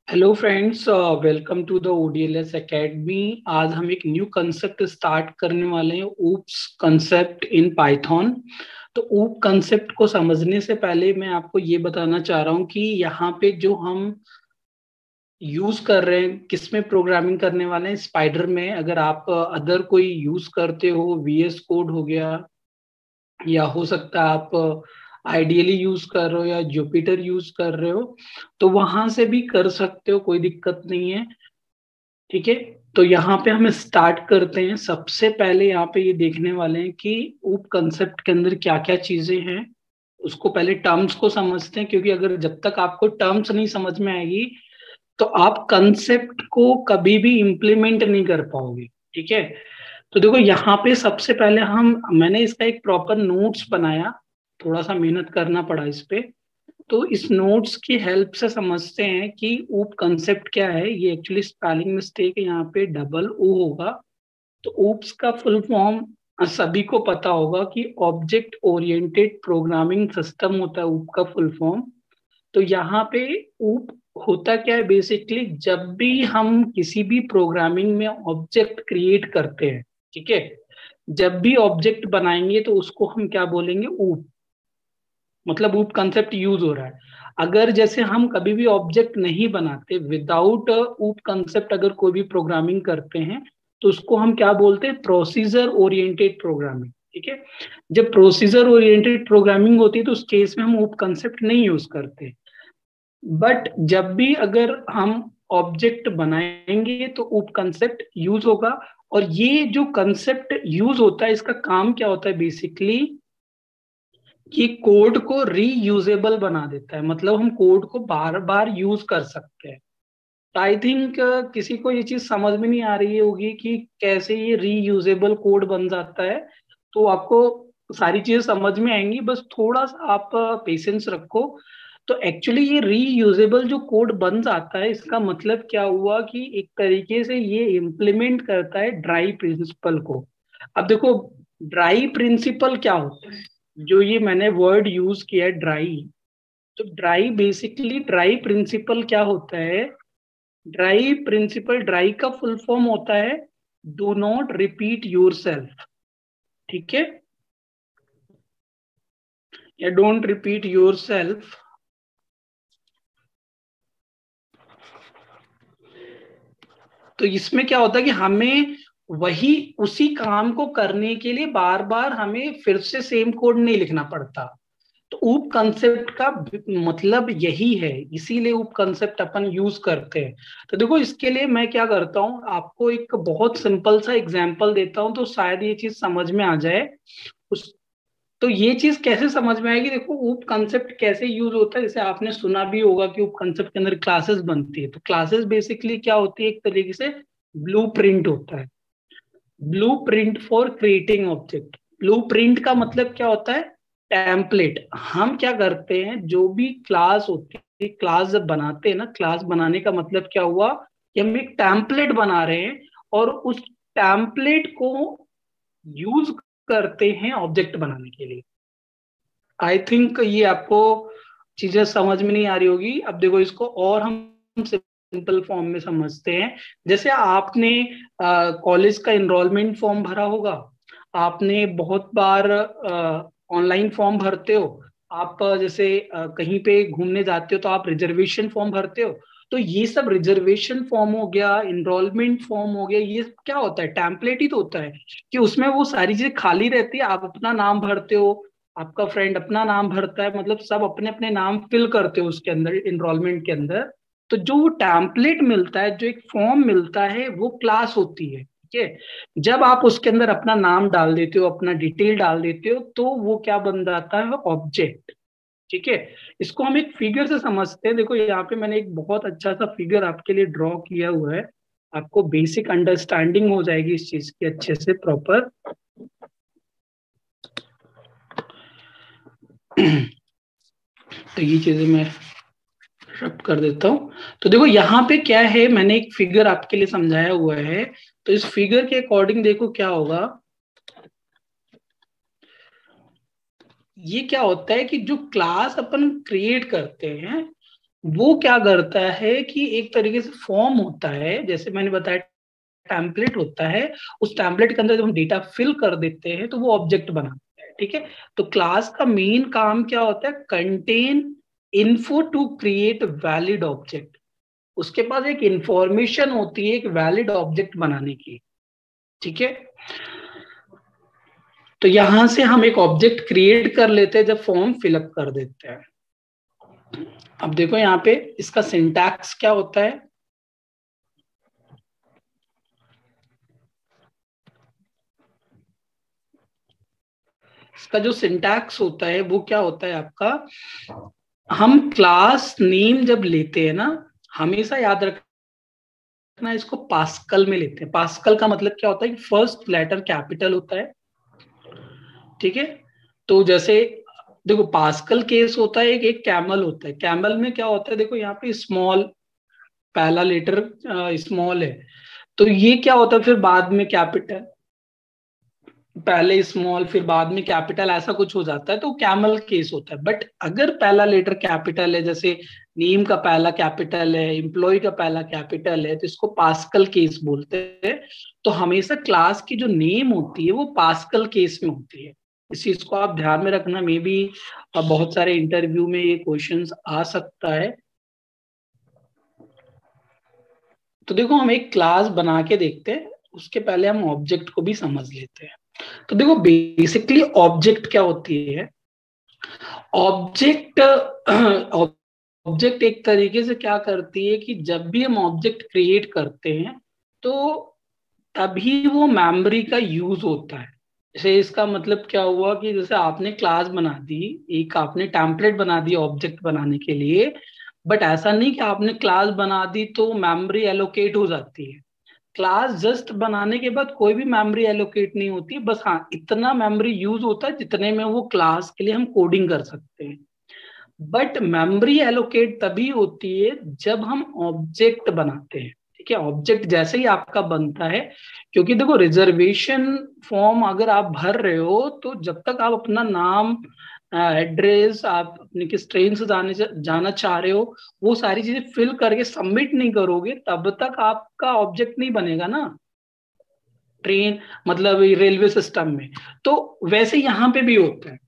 Hello friends, welcome to the ODLS academy. आज हम एक न्यू कंसेप्ट स्टार्ट करने वाले हैं, ऊप्स कंसेप्ट इन पाइथन। तो ऊप कंसेप्ट को समझने से पहले मैं आपको ये बताना चाह रहा हूँ कि यहाँ पे जो हम यूज कर रहे हैं, किसमें प्रोग्रामिंग करने वाले हैं। स्पाइडर में अगर आप अदर कोई यूज करते हो, VS कोड हो गया, या हो सकता है आप आइडियली यूज कर रहे हो या जुपिटर यूज कर रहे हो, तो वहां से भी कर सकते हो, कोई दिक्कत नहीं है। ठीक है, तो यहाँ पे हम स्टार्ट करते हैं। सबसे पहले यहाँ पे ये देखने वाले हैं कि उप कंसेप्ट के अंदर क्या क्या चीजें हैं। उसको पहले टर्म्स को समझते हैं, क्योंकि अगर जब तक आपको टर्म्स नहीं समझ में आएगी तो आप कंसेप्ट को कभी भी इम्प्लीमेंट नहीं कर पाओगे। ठीक है, तो देखो यहाँ पे सबसे पहले मैंने इसका एक प्रॉपर नोट्स बनाया, थोड़ा सा मेहनत करना पड़ा इस पे। तो इस नोट्स की हेल्प से समझते हैं कि ऊप कंसेप्ट क्या है। ये एक्चुअली स्पेलिंग मिस्टेक है, यहाँ पे डबल ओ होगा। तो ऊप्स का फुल फॉर्म सभी को पता होगा कि ऑब्जेक्ट ओरिएंटेड प्रोग्रामिंग सिस्टम होता है ऊप का फुल फॉर्म। तो यहाँ पे ऊप होता क्या है बेसिकली, जब भी हम किसी भी प्रोग्रामिंग में ऑब्जेक्ट क्रिएट करते हैं, ठीक है, जब भी ऑब्जेक्ट बनाएंगे तो उसको हम क्या बोलेंगे, ऊप। मतलब ऊप कंसेप्ट यूज हो रहा है। अगर जैसे हम कभी भी ऑब्जेक्ट नहीं बनाते, विदाउट ऊप कंसेप्ट अगर कोई भी प्रोग्रामिंग करते हैं, तो उसको हम क्या बोलते हैं, प्रोसीजर ओरिएंटेड प्रोग्रामिंग। ठीक है, जब प्रोसीजर ओरिएंटेड प्रोग्रामिंग होती है तो उस केस में हम ऊप कंसेप्ट नहीं यूज करते। बट जब भी अगर हम ऑब्जेक्ट बनाएंगे तो उप कंसेप्ट यूज होगा। और ये जो कंसेप्ट यूज होता है, इसका काम क्या होता है बेसिकली, कि कोड को रीयूजेबल बना देता है। मतलब हम कोड को बार बार यूज कर सकते हैं। तो आई थिंक किसी को ये चीज समझ में नहीं आ रही होगी कि कैसे ये रीयूजेबल कोड बन जाता है। तो आपको सारी चीजें समझ में आएंगी, बस थोड़ा सा आप पेशेंस रखो। तो एक्चुअली ये रीयूजेबल जो कोड बन जाता है, इसका मतलब क्या हुआ कि एक तरीके से ये इम्प्लीमेंट करता है ड्राई प्रिंसिपल को। अब देखो, ड्राई प्रिंसिपल क्या होता है, जो ये मैंने वर्ड यूज किया है ड्राई। तो ड्राई बेसिकली, ड्राई प्रिंसिपल क्या होता है, ड्राई प्रिंसिपल, ड्राई का फुल फॉर्म होता है do not repeat your self. ठीक है, या डोंट रिपीट योर सेल्फ। तो इसमें क्या होता है कि हमें वही उसी काम को करने के लिए बार बार हमें फिर से सेम कोड नहीं लिखना पड़ता। तो ऊप कंसेप्ट का मतलब यही है, इसीलिए ऊप कंसेप्ट अपन यूज करते हैं। तो देखो, इसके लिए मैं क्या करता हूँ, आपको एक बहुत सिंपल सा एग्जांपल देता हूँ, तो शायद ये चीज समझ में आ जाए। उस तो ये चीज कैसे समझ में आएगी, देखो ऊप कंसेप्ट कैसे यूज होता है। जैसे आपने सुना भी होगा कि ऊप कंसेप्ट के अंदर क्लासेस बनती है। तो क्लासेस बेसिकली क्या होती है, एक तरीके से ब्लू प्रिंट होता है। Blue print for creating object. Blue print का मतलब क्या होता है, टेम्पलेट। हम क्या करते हैं, जो भी क्लास होती है, क्लास जब बनाते हैं ना, क्लास बनाने का मतलब क्या हुआ कि हम एक टेम्पलेट बना रहे हैं, और उस टेम्पलेट को यूज करते हैं ऑब्जेक्ट बनाने के लिए। आई थिंक ये आपको चीजें समझ में नहीं आ रही होगी। अब देखो, इसको और हम सिंपल फॉर्म में समझते हैं। जैसे आपने कॉलेज का एनरोलमेंट फॉर्म भरा होगा, आपने बहुत बार ऑनलाइन फॉर्म भरते हो। आप जैसे कहीं पे घूमने जाते हो तो आप रिजर्वेशन फॉर्म भरते हो। तो ये सब रिजर्वेशन फॉर्म हो गया, एनरोलमेंट फॉर्म हो गया, ये क्या होता है, टेम्पलेट ही तो होता है। कि उसमें वो सारी चीजें खाली रहती है, आप अपना नाम भरते हो, आपका फ्रेंड अपना नाम भरता है, मतलब सब अपने अपने नाम फिल करते हो उसके अंदर, इनरोलमेंट के अंदर। तो जो वो टैम्पलेट मिलता है, जो एक फॉर्म मिलता है, वो क्लास होती है। ठीक है, जब आप उसके अंदर अपना नाम डाल देते हो, अपना डिटेल डाल देते हो, तो वो क्या बन जाता है, ऑब्जेक्ट। ठीक है, इसको हम एक फिगर से समझते हैं। देखो यहाँ पे मैंने एक बहुत अच्छा सा फिगर आपके लिए ड्रॉ किया हुआ है। आपको बेसिक अंडरस्टैंडिंग हो जाएगी इस चीज की अच्छे से, प्रॉपर। तो ये चीजें मैं रब कर देता हूँ। तो देखो यहाँ पे क्या है, मैंने एक फिगर आपके लिए समझाया हुआ है। तो इस फिगर के अकॉर्डिंग देखो क्या होगा। ये क्या होता है कि जो क्लास अपन क्रिएट करते हैं, वो क्या करता है कि एक तरीके से फॉर्म होता है, जैसे मैंने बताया टेम्पलेट होता है, उस टेम्पलेट के अंदर जब हम डेटा फिल कर देते हैं तो वो ऑब्जेक्ट बनाता है। ठीक है, तो क्लास का मेन काम क्या होता है, contain info to create valid object. उसके पास एक इंफॉर्मेशन होती है एक वैलिड ऑब्जेक्ट बनाने की। ठीक है, तो यहां से हम एक ऑब्जेक्ट क्रिएट कर लेते हैं जब फॉर्म फिलअप कर देते हैं। अब देखो यहाँ पे इसका सिंटैक्स क्या होता है। इसका जो सिंटैक्स होता है वो क्या होता है आपका, हम क्लास नेम जब लेते हैं ना, हमेशा याद रखना इसको पास्कल में लेते हैं। पास्कल का मतलब क्या होता है कि फर्स्ट लेटर कैपिटल होता है। ठीक है, तो जैसे देखो पास्कल केस होता है, एक कैमल होता है। कैमल में क्या होता है, देखो यहाँ पे स्मॉल, पहला लेटर स्मॉल है, तो ये क्या होता है फिर बाद में कैपिटल, पहले स्मॉल फिर बाद में कैपिटल, ऐसा कुछ हो जाता है, तो कैमल केस होता है। बट अगर पहला लेटर कैपिटल है, जैसे नेम का पहला कैपिटल है, एम्प्लॉय का पहला कैपिटल है, तो इसको पास्कल केस बोलते हैं। तो हमेशा क्लास की जो नेम होती है वो पास्कल केस में होती है। इस चीज को आप ध्यान में रखना, मे बी बहुत सारे इंटरव्यू में ये क्वेश्चंस आ सकता है। तो देखो हम एक क्लास बना के देखते हैं, उसके पहले हम ऑब्जेक्ट को भी समझ लेते हैं। तो देखो बेसिकली ऑब्जेक्ट क्या होती है। ऑब्जेक्ट ऑब्जेक्ट एक तरीके से क्या करती है कि जब भी हम ऑब्जेक्ट क्रिएट करते हैं तो तभी वो मेमोरी का यूज होता है। जैसे इसका मतलब क्या हुआ कि जैसे आपने क्लास बना दी, एक आपने टेम्पलेट बना दी ऑब्जेक्ट बनाने के लिए, बट ऐसा नहीं कि आपने क्लास बना दी तो मेमोरी एलोकेट हो जाती है। क्लास जस्ट बनाने के बाद कोई भी मेमोरी एलोकेट नहीं होती, बस हाँ इतना मेमोरी यूज होता है जितने में वो क्लास के लिए हम कोडिंग कर सकते हैं। बट मेमोरी एलोकेट तभी होती है जब हम ऑब्जेक्ट बनाते हैं। ठीक है, ऑब्जेक्ट जैसे ही आपका बनता है, क्योंकि देखो रिजर्वेशन फॉर्म अगर आप भर रहे हो तो जब तक आप अपना नाम, एड्रेस, आप अपने किस ट्रेन से जाना चाह रहे हो, वो सारी चीजें फिल करके सबमिट नहीं करोगे तब तक आपका ऑब्जेक्ट नहीं बनेगा ना। ट्रेन मतलब रेलवे सिस्टम में, तो वैसे यहाँ पे भी होता है।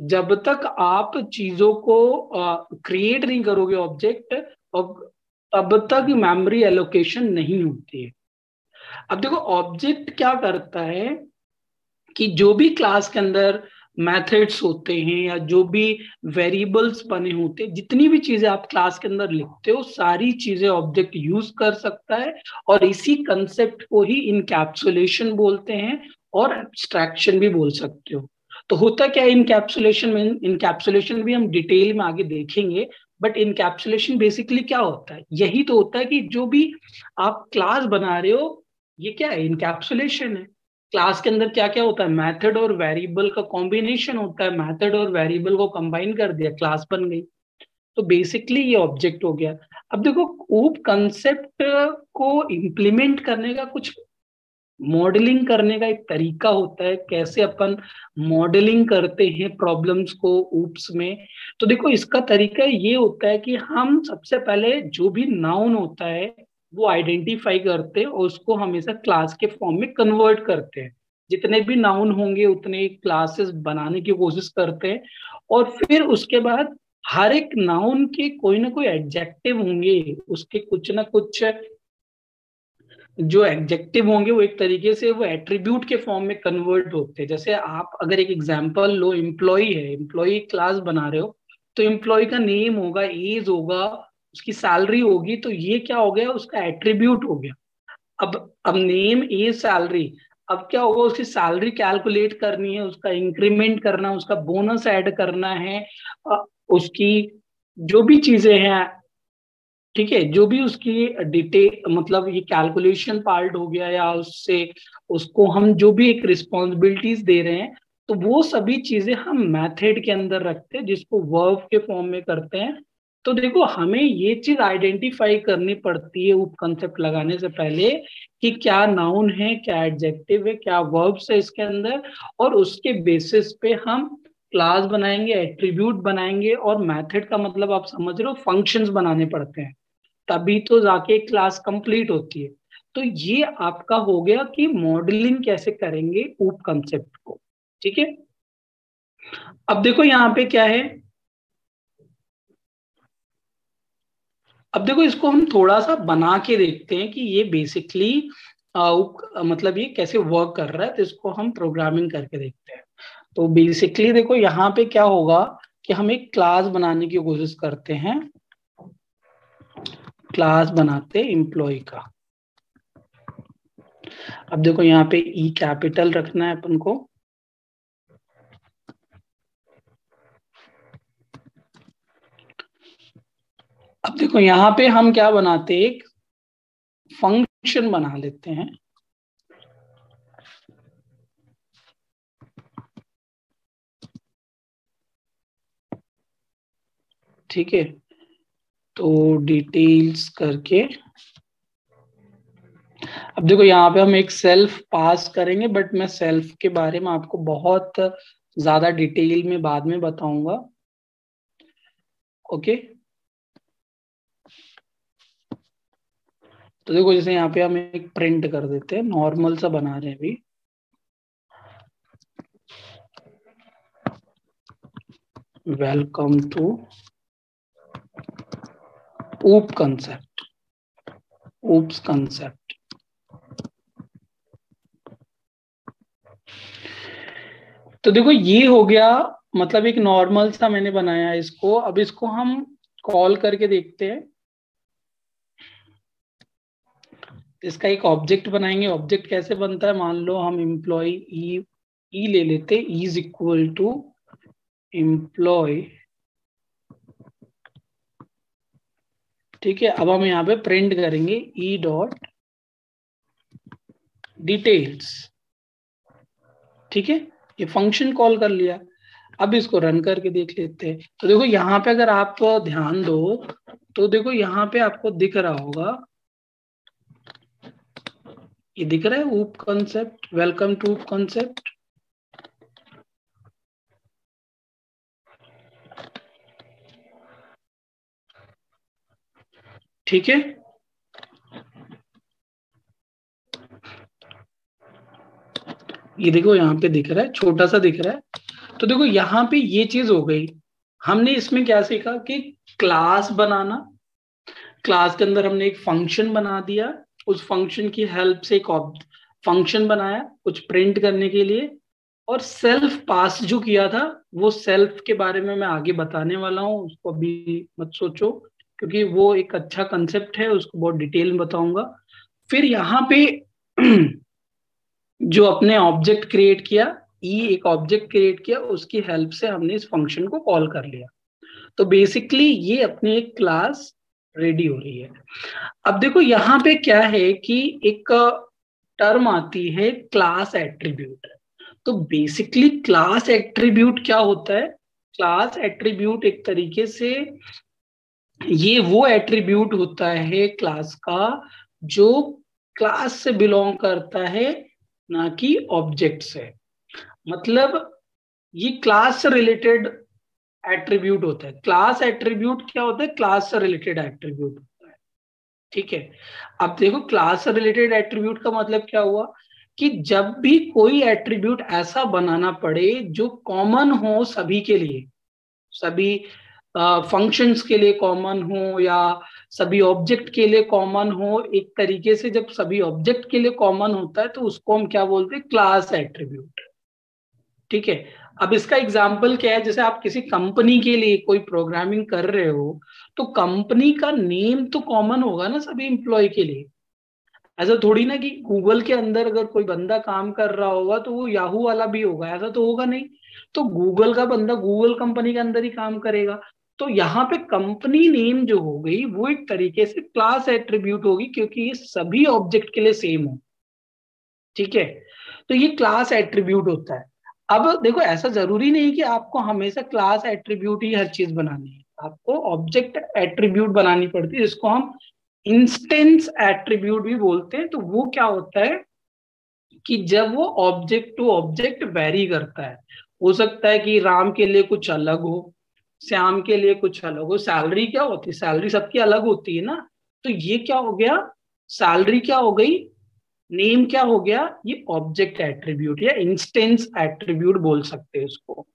जब तक आप चीजों को क्रिएट नहीं करोगे ऑब्जेक्ट, और तब तक मेमोरी एलोकेशन नहीं होती है। अब देखो ऑब्जेक्ट क्या करता है कि जो भी क्लास के अंदर मेथड्स होते हैं या जो भी वेरिएबल्स बने होते हैं, जितनी भी चीजें आप क्लास के अंदर लिखते हो सारी चीजें ऑब्जेक्ट यूज कर सकता है। और इसी कंसेप्ट को ही इनकैप्सुलेशन बोलते हैं, और एब्स्ट्रैक्शन भी बोल सकते हो। तो होता क्या है इनकैप्सुलेशन में, इनकैप्सुलेशन भी हम डिटेल में आगे देखेंगे। बट इनकैप्सुलेशन बेसिकली क्या होता है, यही तो होता है कि जो भी आप क्लास बना रहे हो, ये क्या है, इनकैप्सुलेशन है। क्लास के अंदर क्या क्या होता है, मेथड और वेरिएबल का कॉम्बिनेशन होता है, मेथड और वेरिएबल को कंबाइन कर दिया क्लास बन गई। तो बेसिकली ये ऑब्जेक्ट हो गया। अब देखो कूप कंसेप्ट को इम्प्लीमेंट करने का कुछ, मॉडलिंग करने का एक तरीका होता है, कैसे अपन मॉडलिंग करते हैं प्रॉब्लम्स को ऊप्स में। तो देखो इसका तरीका ये होता है कि हम सबसे पहले जो भी नाउन होता है वो आइडेंटिफाई करते हैं और उसको हमेशा क्लास के फॉर्म में कन्वर्ट करते हैं। जितने भी नाउन होंगे उतने क्लासेस बनाने की कोशिश करते हैं। और फिर उसके बाद हर एक नाउन के कोई ना कोई एडजेक्टिव होंगे, उसके कुछ ना कुछ जो एडजेक्टिव होंगे वो एक तरीके से वो एट्रीब्यूट के फॉर्म में कन्वर्ट होते हैं। जैसे आप अगर एक एग्जांपल लो, एम्प्लॉय है, एम्प्लॉय क्लास बना रहे हो, तो एम्प्लॉय का नेम होगा, एज होगा, उसकी सैलरी होगी, तो ये क्या हो गया, उसका एट्रीब्यूट हो गया। अब नेम, एज, सैलरी, अब क्या होगा, उसकी सैलरी कैलकुलेट करनी है, उसका इंक्रीमेंट करना है, उसका बोनस ऐड करना है, उसकी जो भी चीजें हैं, ठीक है, जो भी उसकी डिटेल, मतलब ये कैलकुलेशन पार्ट हो गया या उससे उसको हम जो भी एक रिस्पॉन्सिबिलिटीज दे रहे हैं, तो वो सभी चीजें हम मेथड के अंदर रखते हैं जिसको वर्ब के फॉर्म में करते हैं। तो देखो हमें ये चीज आइडेंटिफाई करनी पड़ती है उप कंसेप्ट लगाने से पहले कि क्या नाउन है, क्या एडजेक्टिव है, क्या वर्ब्स है इसके अंदर, और उसके बेसिस पे हम क्लास बनाएंगे, एट्रीब्यूट बनाएंगे, और मेथड का मतलब आप समझ रहे हो, फंक्शंस बनाने पड़ते हैं, तभी तो जाके क्लास कंप्लीट होती है। तो ये आपका हो गया कि मॉडलिंग कैसे करेंगे ऊप कंसेप्ट को। ठीक है, अब देखो यहाँ पे क्या है, अब देखो इसको हम थोड़ा सा बना के देखते हैं कि ये बेसिकली मतलब ये कैसे वर्क कर रहा है, तो इसको हम प्रोग्रामिंग करके देखते हैं। तो बेसिकली देखो यहाँ पे क्या होगा कि हम एक क्लास बनाने की कोशिश करते हैं, क्लास बनाते एम्प्लॉय का। अब देखो यहाँ पे ई कैपिटल रखना है अपन को, अब देखो यहाँ पे हम क्या बनाते हैं, एक फंक्शन बना लेते हैं। ठीक है, तो डिटेल्स करके अब देखो यहाँ पे हम एक सेल्फ पास करेंगे, बट मैं सेल्फ के बारे में आपको बहुत ज्यादा डिटेल में बाद में बताऊंगा। ओके, तो देखो जैसे यहाँ पे हम एक प्रिंट कर देते हैं, नॉर्मल सा बना रहे हैं अभी, वेलकम टू ऊप कंसेप्ट, ऊप्स कंसेप्ट। तो देखो ये हो गया, मतलब एक नॉर्मल सा मैंने बनाया इसको। अब इसको हम कॉल करके देखते हैं, इसका एक ऑब्जेक्ट बनाएंगे। ऑब्जेक्ट कैसे बनता है, मान लो हम एम्प्लॉय ई ले लेते, इज इक्वल टू एम्प्लॉय। ठीक है, अब हम यहाँ पे प्रिंट करेंगे ई डॉट डिटेल्स। ठीक है, ये फंक्शन कॉल कर लिया। अब इसको रन करके देख लेते हैं। तो देखो यहाँ पे अगर आप ध्यान दो, तो देखो यहाँ पे आपको दिख रहा होगा, ये दिख रहा है ऊप कंसेप्ट, वेलकम टू ऊप कंसेप्ट। ठीक है, ये देखो यहाँ पे दिख रहा है, छोटा सा दिख रहा है। तो देखो यहाँ पे ये चीज हो गई, हमने इसमें क्या सीखा कि क्लास बनाना, क्लास के अंदर हमने एक फंक्शन बना दिया, उस फंक्शन की हेल्प से एक फंक्शन बनाया कुछ प्रिंट करने के लिए, और सेल्फ पास जो किया था, वो सेल्फ के बारे में मैं आगे बताने वाला हूँ, उसको अभी मत सोचो, क्योंकि वो एक अच्छा कंसेप्ट है, उसको बहुत डिटेल में बताऊंगा। फिर यहाँ पे जो अपने ऑब्जेक्ट क्रिएट किया, ई एक ऑब्जेक्ट क्रिएट किया, उसकी हेल्प से हमने इस फंक्शन को कॉल कर लिया। तो बेसिकली ये अपनी एक क्लास रेडी हो रही है। अब देखो यहाँ पे क्या है कि एक टर्म आती है क्लास एट्रीब्यूट। तो बेसिकली क्लास एट्रीब्यूट क्या होता है, क्लास एट्रीब्यूट एक तरीके से ये वो एट्रीब्यूट होता है क्लास का जो क्लास से बिलोंग करता है, ना कि ऑब्जेक्ट से। मतलब ये क्लास से रिलेटेड एट्रीब्यूट होता है। क्लास एट्रीब्यूट क्या होता है, क्लास से रिलेटेड एट्रीब्यूट होता है। ठीक है, अब देखो क्लास से रिलेटेड एट्रीब्यूट का मतलब क्या हुआ कि जब भी कोई एट्रीब्यूट ऐसा बनाना पड़े जो कॉमन हो सभी के लिए, सभी फंक्शंस के लिए कॉमन हो, या सभी ऑब्जेक्ट के लिए कॉमन हो, एक तरीके से जब सभी ऑब्जेक्ट के लिए कॉमन होता है तो उसको हम क्या बोलते हैं, क्लास एट्रीब्यूट। ठीक है, अब इसका एग्जाम्पल क्या है, जैसे आप किसी कंपनी के लिए कोई प्रोग्रामिंग कर रहे हो, तो कंपनी का नेम तो कॉमन होगा ना सभी एम्प्लॉय के लिए। ऐसा थोड़ी ना कि गूगल के अंदर अगर कोई बंदा काम कर रहा होगा तो वो याहू वाला भी होगा, ऐसा तो होगा नहीं। तो गूगल का बंदा गूगल कंपनी के अंदर ही काम करेगा। तो यहाँ पे कंपनी नेम जो हो गई वो एक तरीके से क्लास एट्रीब्यूट होगी, क्योंकि ये सभी ऑब्जेक्ट के लिए सेम हो। ठीक है, तो ये क्लास एट्रीब्यूट होता है। अब देखो ऐसा जरूरी नहीं कि आपको हमेशा क्लास एट्रीब्यूट ही हर चीज बनानी है, आपको ऑब्जेक्ट एट्रीब्यूट बनानी पड़ती है, जिसको हम इंस्टेंस एट्रीब्यूट भी बोलते हैं। तो वो क्या होता है कि जब वो ऑब्जेक्ट टू ऑब्जेक्ट वेरी करता है, हो सकता है कि राम के लिए कुछ अलग हो, श्याम के लिए कुछ अलग हो। सैलरी क्या होती है, सैलरी सबकी अलग होती है ना। तो ये क्या हो गया, सैलरी क्या हो गई, नेम क्या हो गया, ये ऑब्जेक्ट एट्रीब्यूट या इंस्टेंस एट्रीब्यूट बोल सकते हैं उसको।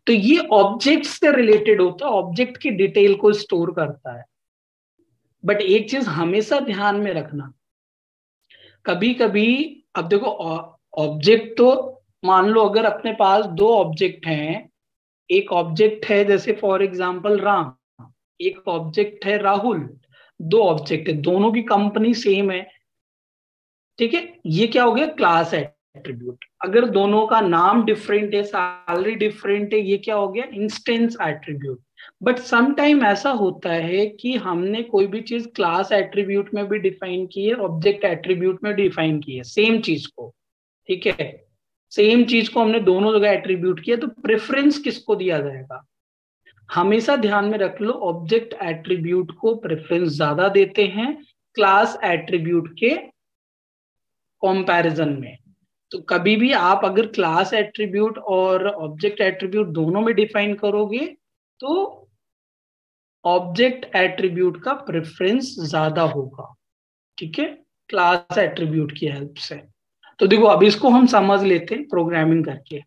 तो ये ऑब्जेक्ट से रिलेटेड होता है, ऑब्जेक्ट की डिटेल को स्टोर करता है। बट एक चीज हमेशा ध्यान में रखना, कभी कभी, अब देखो ऑब्जेक्ट तो, मान लो अगर अपने पास दो ऑब्जेक्ट हैं, एक ऑब्जेक्ट है जैसे फॉर एग्जांपल राम, एक ऑब्जेक्ट है राहुल, दो ऑब्जेक्ट है, दोनों की कंपनी सेम है, ठीक है, ये क्या हो गया, क्लास एट्रीब्यूट। अगर दोनों का नाम डिफरेंट है, सैलरी डिफरेंट है, ये क्या हो गया, instance attribute. But some time ऐसा होता है कि हमने कोई भी चीज क्लास एट्रीब्यूट में भी डिफाइन की है, ऑब्जेक्ट एट्रीब्यूट में डिफाइन की है, सेम चीज को, ठीक है, सेम चीज को हमने दोनों जगह एट्रीब्यूट किया, तो प्रेफरेंस किसको दिया जाएगा, हमेशा ध्यान में रख लो, ऑब्जेक्ट एट्रीब्यूट को प्रेफरेंस ज्यादा देते हैं क्लास एट्रीब्यूट के कंपैरिजन में। तो कभी भी आप अगर क्लास एट्रीब्यूट और ऑब्जेक्ट एट्रीब्यूट दोनों में डिफाइन करोगे, तो ऑब्जेक्ट एट्रीब्यूट का प्रेफरेंस ज्यादा होगा, ठीक है, क्लास एट्रीब्यूट की हेल्प से। तो देखो अब इसको हम समझ लेते हैं प्रोग्रामिंग करके।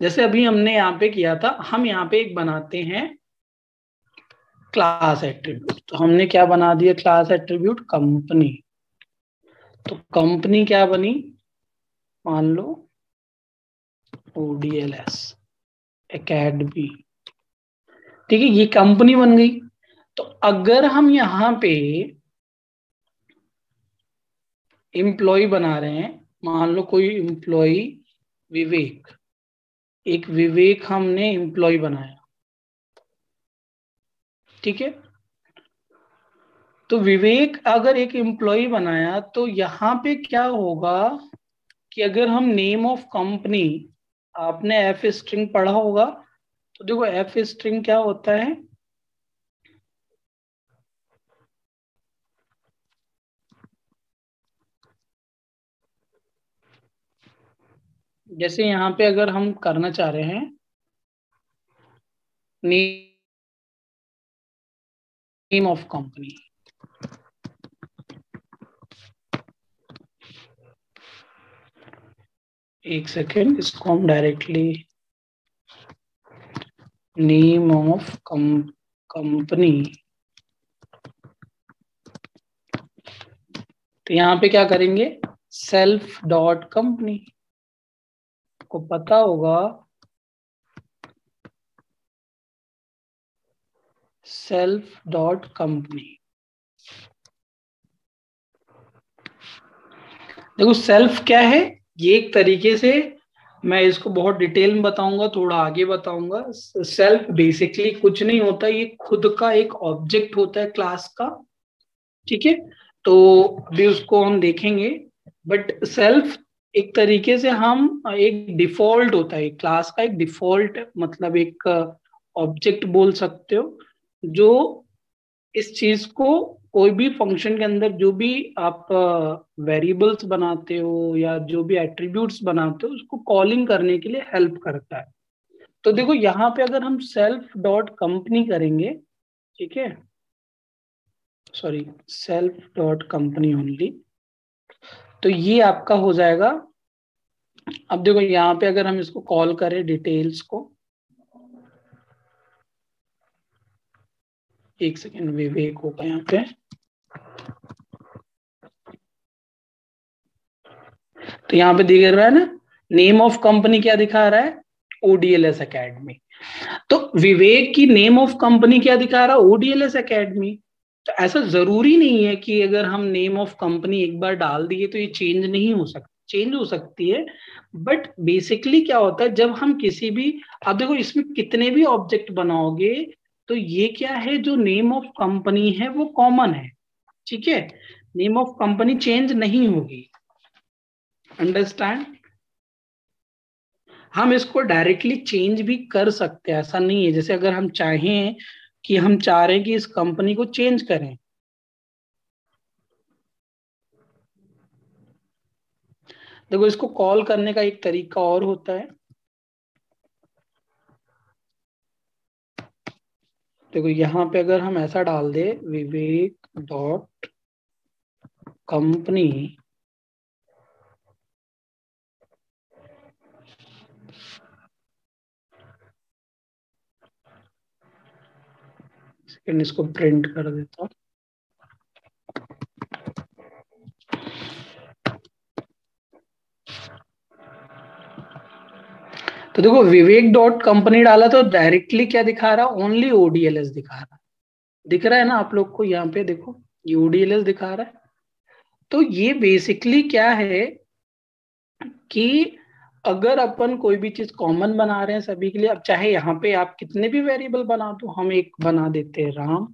जैसे अभी हमने यहाँ पे किया था, हम यहाँ पे एक बनाते हैं क्लास एट्रीब्यूट। तो हमने क्या बना दिया, क्लास एट्रीब्यूट कंपनी। तो कंपनी क्या बनी, मान लो ODLS एकेडमी, ठीक है, ये कंपनी बन गई। तो अगर हम यहाँ पे एम्प्लॉय बना रहे हैं, मान लो कोई एम्प्लॉय विवेक, एक विवेक हमने एम्प्लॉय बनाया, ठीक है। तो विवेक अगर एक एम्प्लॉय बनाया, तो यहाँ पे क्या होगा कि अगर हम नेम ऑफ कंपनी, आपने एफ स्ट्रिंग पढ़ा होगा, तो देखो एफ स्ट्रिंग क्या होता है, जैसे यहाँ पे अगर हम करना चाह रहे हैं नेम ऑफ कंपनी, एक सेकेंड, इसको हम डायरेक्टली नेम ऑफ कंपनी, तो यहाँ पे क्या करेंगे, सेल्फ डॉट कंपनी, को पता होगा सेल्फ डॉट कंपनी। देखो सेल्फ क्या है, ये एक तरीके से, मैं इसको बहुत डिटेल में बताऊंगा, थोड़ा आगे बताऊंगा। सेल्फ बेसिकली कुछ नहीं होता, ये खुद का एक ऑब्जेक्ट होता है क्लास का, ठीक है। तो अभी उसको हम देखेंगे। बट सेल्फ एक तरीके से हम, एक डिफॉल्ट होता है क्लास का, एक डिफॉल्ट मतलब एक ऑब्जेक्ट बोल सकते हो, जो इस चीज को, कोई भी फंक्शन के अंदर जो भी आप वेरिएबल्स बनाते हो या जो भी एट्रीब्यूट्स बनाते हो, उसको कॉलिंग करने के लिए हेल्प करता है। तो देखो यहाँ पे अगर हम सेल्फ डॉट कंपनी करेंगे, ठीक है, sorry, self dot company only, तो ये आपका हो जाएगा। अब देखो यहाँ पे अगर हम इसको कॉल करें डिटेल्स को, एक सेकेंड, विवेक होगा यहाँ पे, तो यहाँ पे दिख रहा है ना, नेम ऑफ कंपनी क्या दिखा रहा है, ODLS एकेडमी। तो विवेक की नेम ऑफ कंपनी क्या दिखा रहा है, ODLS एकेडमी। तो ऐसा जरूरी नहीं है कि अगर हम नेम ऑफ कंपनी एक बार डाल दिए तो ये चेंज नहीं हो सकती, चेंज हो सकती है। बट बेसिकली क्या होता है, जब हम किसी भी, अब देखो इसमें कितने भी ऑब्जेक्ट बनाओगे, तो ये क्या है, जो नेम ऑफ कंपनी है वो कॉमन है, ठीक है, नेम ऑफ कंपनी चेंज नहीं होगी, अंडरस्टैंड। हम इसको डायरेक्टली चेंज भी कर सकते हैं, ऐसा नहीं है, जैसे अगर हम चाहें कि हम चाह रहे हैं कि इस कंपनी को चेंज करें, देखो इसको कॉल करने का एक तरीका और होता है, देखो यहाँ पे अगर हम ऐसा डाल दे विवेक डॉट कंपनी, इसको प्रिंट कर देता हूँ। तो देखो विवेक डॉट कंपनी डाला तो डायरेक्टली क्या दिखा रहा, ओनली ओडीएलएस दिखा रहा, दिख रहा है ना आप लोग को, यहाँ पे देखो ये ओडीएलएस दिखा रहा है। तो ये बेसिकली क्या है कि अगर अपन कोई भी चीज कॉमन बना रहे हैं सभी के लिए, अब चाहे यहाँ पे आप कितने भी वेरिएबल बना दो, हम एक बना देते हैं राम,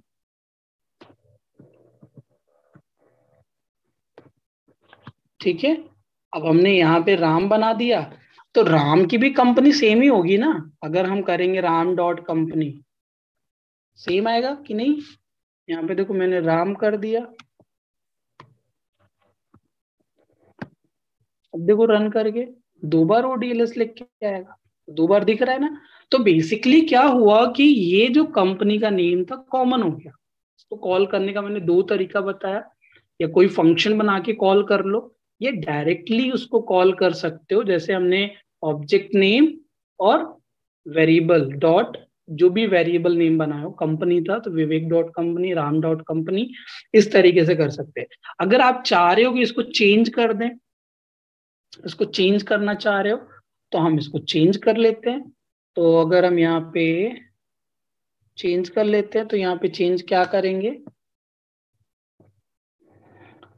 ठीक है। अब हमने यहाँ पे राम बना दिया, तो राम की भी कंपनी सेम ही होगी ना, अगर हम करेंगे राम डॉट कंपनी सेम आएगा कि नहीं। यहाँ पे देखो मैंने राम कर दिया, अब देखो रन करके 2 बार ओडीएलएस लिख के आएगा, 2 बार दिख रहा है ना। तो बेसिकली क्या हुआ कि ये जो कंपनी का नेम था कॉमन हो गया। इसको कॉल करने का मैंने 2 तरीका बताया, या कोई फंक्शन बना के कॉल कर लो, ये डायरेक्टली उसको कॉल कर सकते हो, जैसे हमने ऑब्जेक्ट नेम और वेरिएबल डॉट, जो भी वेरिएबल नेम बनाया हो, कंपनी था तो Vivek dot company, Ram dot company, इस तरीके से कर सकते हैं। अगर आप चाह रहे हो कि इसको चेंज कर दें, इसको चेंज करना चाह रहे हो, तो हम इसको चेंज कर लेते हैं। तो अगर हम यहाँ पे चेंज कर लेते हैं, तो यहाँ पे चेंज क्या करेंगे,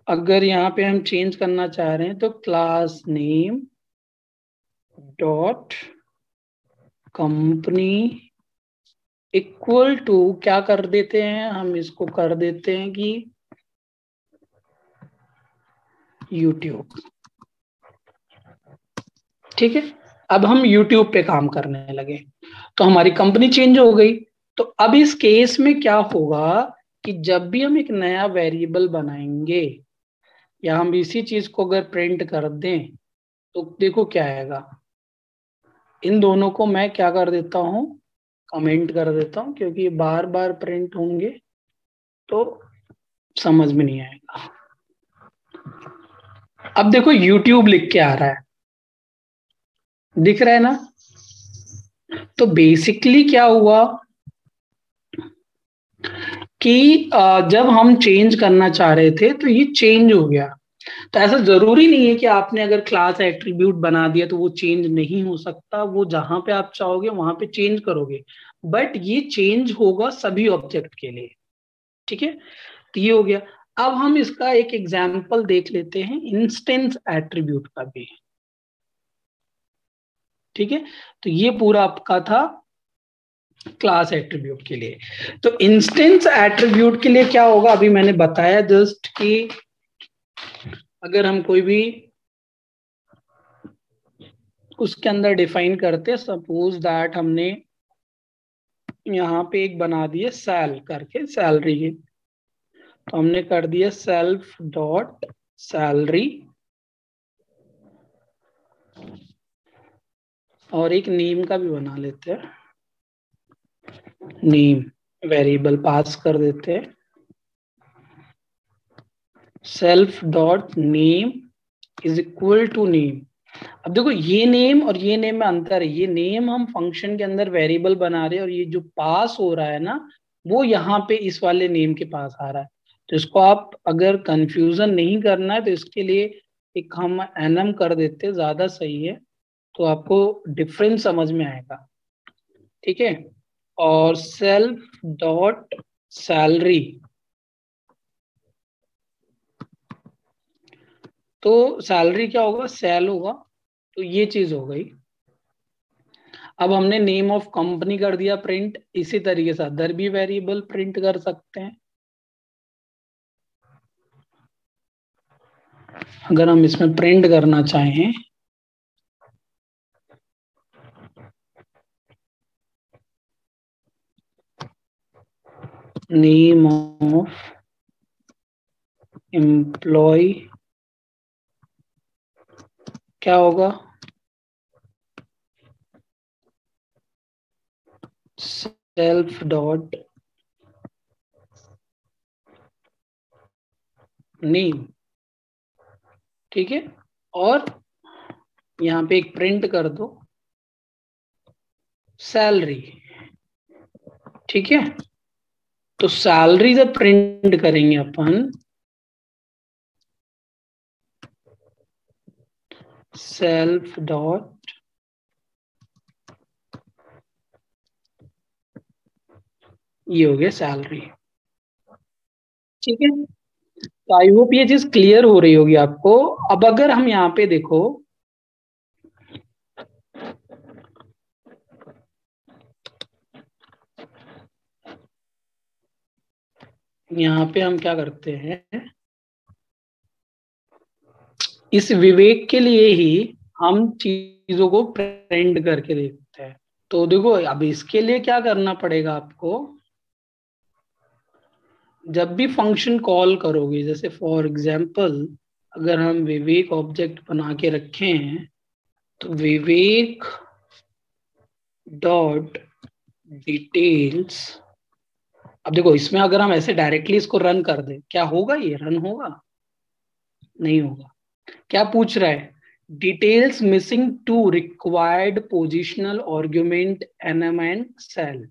अगर यहाँ पे हम चेंज करना चाह रहे हैं तो class name dot company equal to क्या कर देते हैं, हम इसको कर देते हैं कि यूट्यूब, ठीक है। अब हम यूट्यूब पे काम करने लगे, तो हमारी कंपनी चेंज हो गई। तो अब इस केस में क्या होगा कि जब भी हम एक नया वेरिएबल बनाएंगे, या हम इसी चीज को अगर प्रिंट कर दें, तो देखो क्या आएगा, इन दोनों को मैं क्या कर देता हूँ, कमेंट कर देता हूँ, क्योंकि ये बार बार प्रिंट होंगे तो समझ में नहीं आएगा। अब देखो YouTube लिख के आ रहा है, दिख रहा है ना। तो बेसिकली क्या हुआ कि जब हम चेंज करना चाह रहे थे तो ये चेंज हो गया। तो ऐसा जरूरी नहीं है कि आपने अगर क्लास एट्रीब्यूट बना दिया तो वो चेंज नहीं हो सकता, वो जहां पे आप चाहोगे वहां पे चेंज करोगे, बट ये चेंज होगा सभी ऑब्जेक्ट के लिए, ठीक है। तो ये हो गया। अब हम इसका एक एग्जाम्पल देख लेते हैं इंस्टेंस एट्रीब्यूट का भी, ठीक है। तो ये पूरा आपका था क्लास एट्रीब्यूट के लिए। तो इंस्टेंस एट्रीब्यूट के लिए क्या होगा, अभी मैंने बताया जस्ट कि अगर हम कोई भी उसके अंदर डिफाइन करते, सपोज दैट हमने यहाँ पे एक बना दिए सेल करके सैलरी के, तो हमने कर दिया सेल्फ डॉट सैलरी, और एक नेम का भी बना लेते हैं, नेम वेरिएबल पास कर देते हैं, self dot name is equal to name. अब देखो ये नेम और ये नेम में अंतर है, ये नेम हम फंक्शन के अंदर वेरिएबल बना रहे हैं, और ये जो पास हो रहा है ना, वो यहाँ पे इस वाले नेम के पास आ रहा है। तो इसको आप अगर कंफ्यूजन नहीं करना है तो इसके लिए एक हम एनम कर देते, ज्यादा सही है, तो आपको डिफरेंस समझ में आएगा, ठीक है। और सेल्फ डॉट सैलरी, तो सैलरी क्या होगा, सेल होगा, तो ये चीज हो गई। अब हमने नेम ऑफ कंपनी कर दिया प्रिंट, इसी तरीके से अदर भी वेरिएबल प्रिंट कर सकते हैं। अगर हम इसमें प्रिंट करना चाहें, नेम ऑफ एम्प्लॉय क्या होगा, सेल्फ डॉट नेम, ठीक है, और यहां पे एक प्रिंट कर दो सैलरी, ठीक है। तो सैलरी जब प्रिंट करेंगे अपन, सेल्फ डॉट, ये हो गया सैलरी, ठीक है। तो आई होप ये चीज क्लियर हो रही होगी आपको। अब अगर हम यहाँ पे देखो, यहाँ पे हम क्या करते हैं, इस विवेक के लिए ही हम चीजों को प्रिंट करके देखते हैं। तो देखो अब इसके लिए क्या करना पड़ेगा आपको, जब भी फंक्शन कॉल करोगे, जैसे फॉर एग्जांपल अगर हम विवेक ऑब्जेक्ट बना के रखे हैं, तो विवेक डॉट डिटेल्स, अब देखो इसमें अगर हम ऐसे डायरेक्टली इसको रन कर दे, क्या होगा, ये रन होगा, नहीं होगा। क्या पूछ रहा है, details missing two required positional argument enum and cell.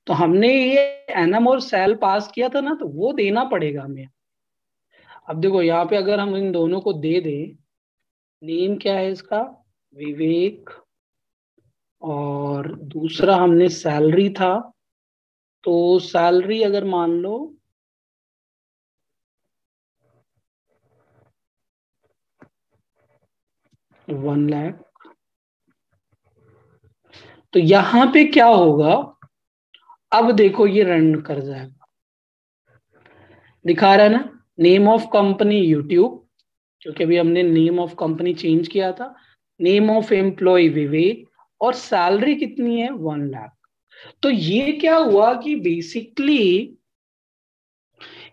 तो हमने ये एनम और सेल पास किया था ना, तो वो देना पड़ेगा हमें। अब देखो यहाँ पे अगर हम इन दोनों को दे दें, नेम क्या है इसका, विवेक, और दूसरा हमने सैलरी था, तो सैलरी अगर मान लो 1 लाख, तो यहां पे क्या होगा, अब देखो ये रन कर जाएगा, दिखा रहा है ना, नेम ऑफ कंपनी यूट्यूब, क्योंकि अभी हमने नेम ऑफ कंपनी चेंज किया था, नेम ऑफ एम्प्लॉय विवेक, और सैलरी कितनी है, 1 लाख। तो ये क्या हुआ कि बेसिकली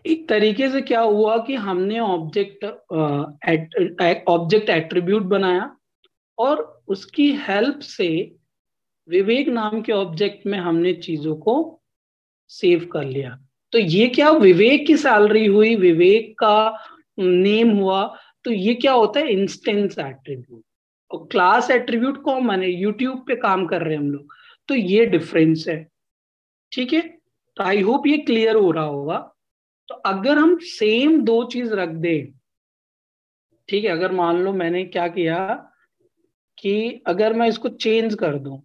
एक तरीके से क्या हुआ कि हमने ऑब्जेक्ट एट्रीब्यूट बनाया, और उसकी हेल्प से विवेक नाम के ऑब्जेक्ट में हमने चीजों को सेव कर लिया। तो ये क्या, विवेक की सैलरी हुई, विवेक का नेम हुआ, तो ये क्या होता है, इंस्टेंस एट्रीब्यूट। और क्लास एट्रीब्यूट कॉमन है, यूट्यूब पे काम कर रहे हैं हम लोग, तो ये डिफरेंस है, ठीक है। तो आई होप ये क्लियर हो रहा होगा। तो अगर हम सेम दो चीज रख दें, ठीक है, अगर मान लो मैंने क्या किया कि अगर मैं इसको चेंज कर दूं,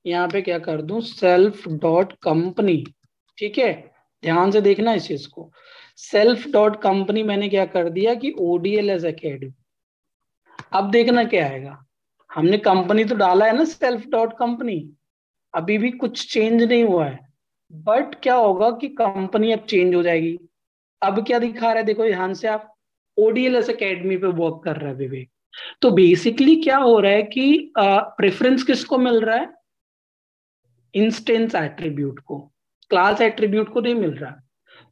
यहाँ पे क्या कर दूं, सेल्फ डॉट कंपनी, ठीक है, ध्यान से देखना इस चीज को, सेल्फ डॉट कंपनी मैंने क्या कर दिया कि ओडीएल एज अकेडमी। अब देखना क्या आएगा, हमने कंपनी तो डाला है ना, सेल्फ डॉट कंपनी, अभी भी कुछ चेंज नहीं हुआ है, बट क्या होगा कि कंपनी अब चेंज हो जाएगी। अब क्या दिखा रहा है, देखो ध्यान से आप, ओडीएलएस एकेडमी पे वर्क कर रहा है विवेक। तो बेसिकली क्या हो रहा है कि प्रेफरेंस किसको मिल रहा है, इंस्टेंस एट्रीब्यूट को, क्लास एट्रीब्यूट को नहीं मिल रहा।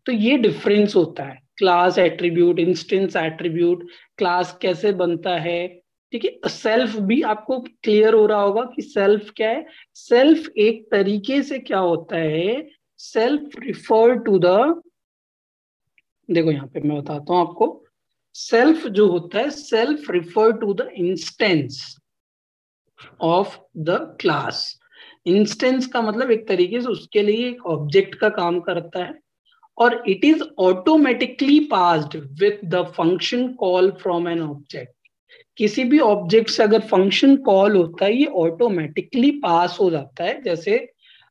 तो ये डिफरेंस होता है, class attribute, instance attribute, class कैसे बनता है, ठीक है। सेल्फ भी आपको क्लियर हो रहा होगा कि सेल्फ क्या है, सेल्फ एक तरीके से क्या होता है, सेल्फ रिफर टू द, देखो यहाँ पे मैं बताता हूं आपको, सेल्फ जो होता है, self refer to the instance of the class. Instance का मतलब एक तरीके से उसके लिए एक ऑब्जेक्ट का काम करता है, और it is automatically passed with the function call from an object. किसी भी ऑब्जेक्ट से अगर फंक्शन कॉल होता है, ये ऑटोमेटिकली पास हो जाता है। जैसे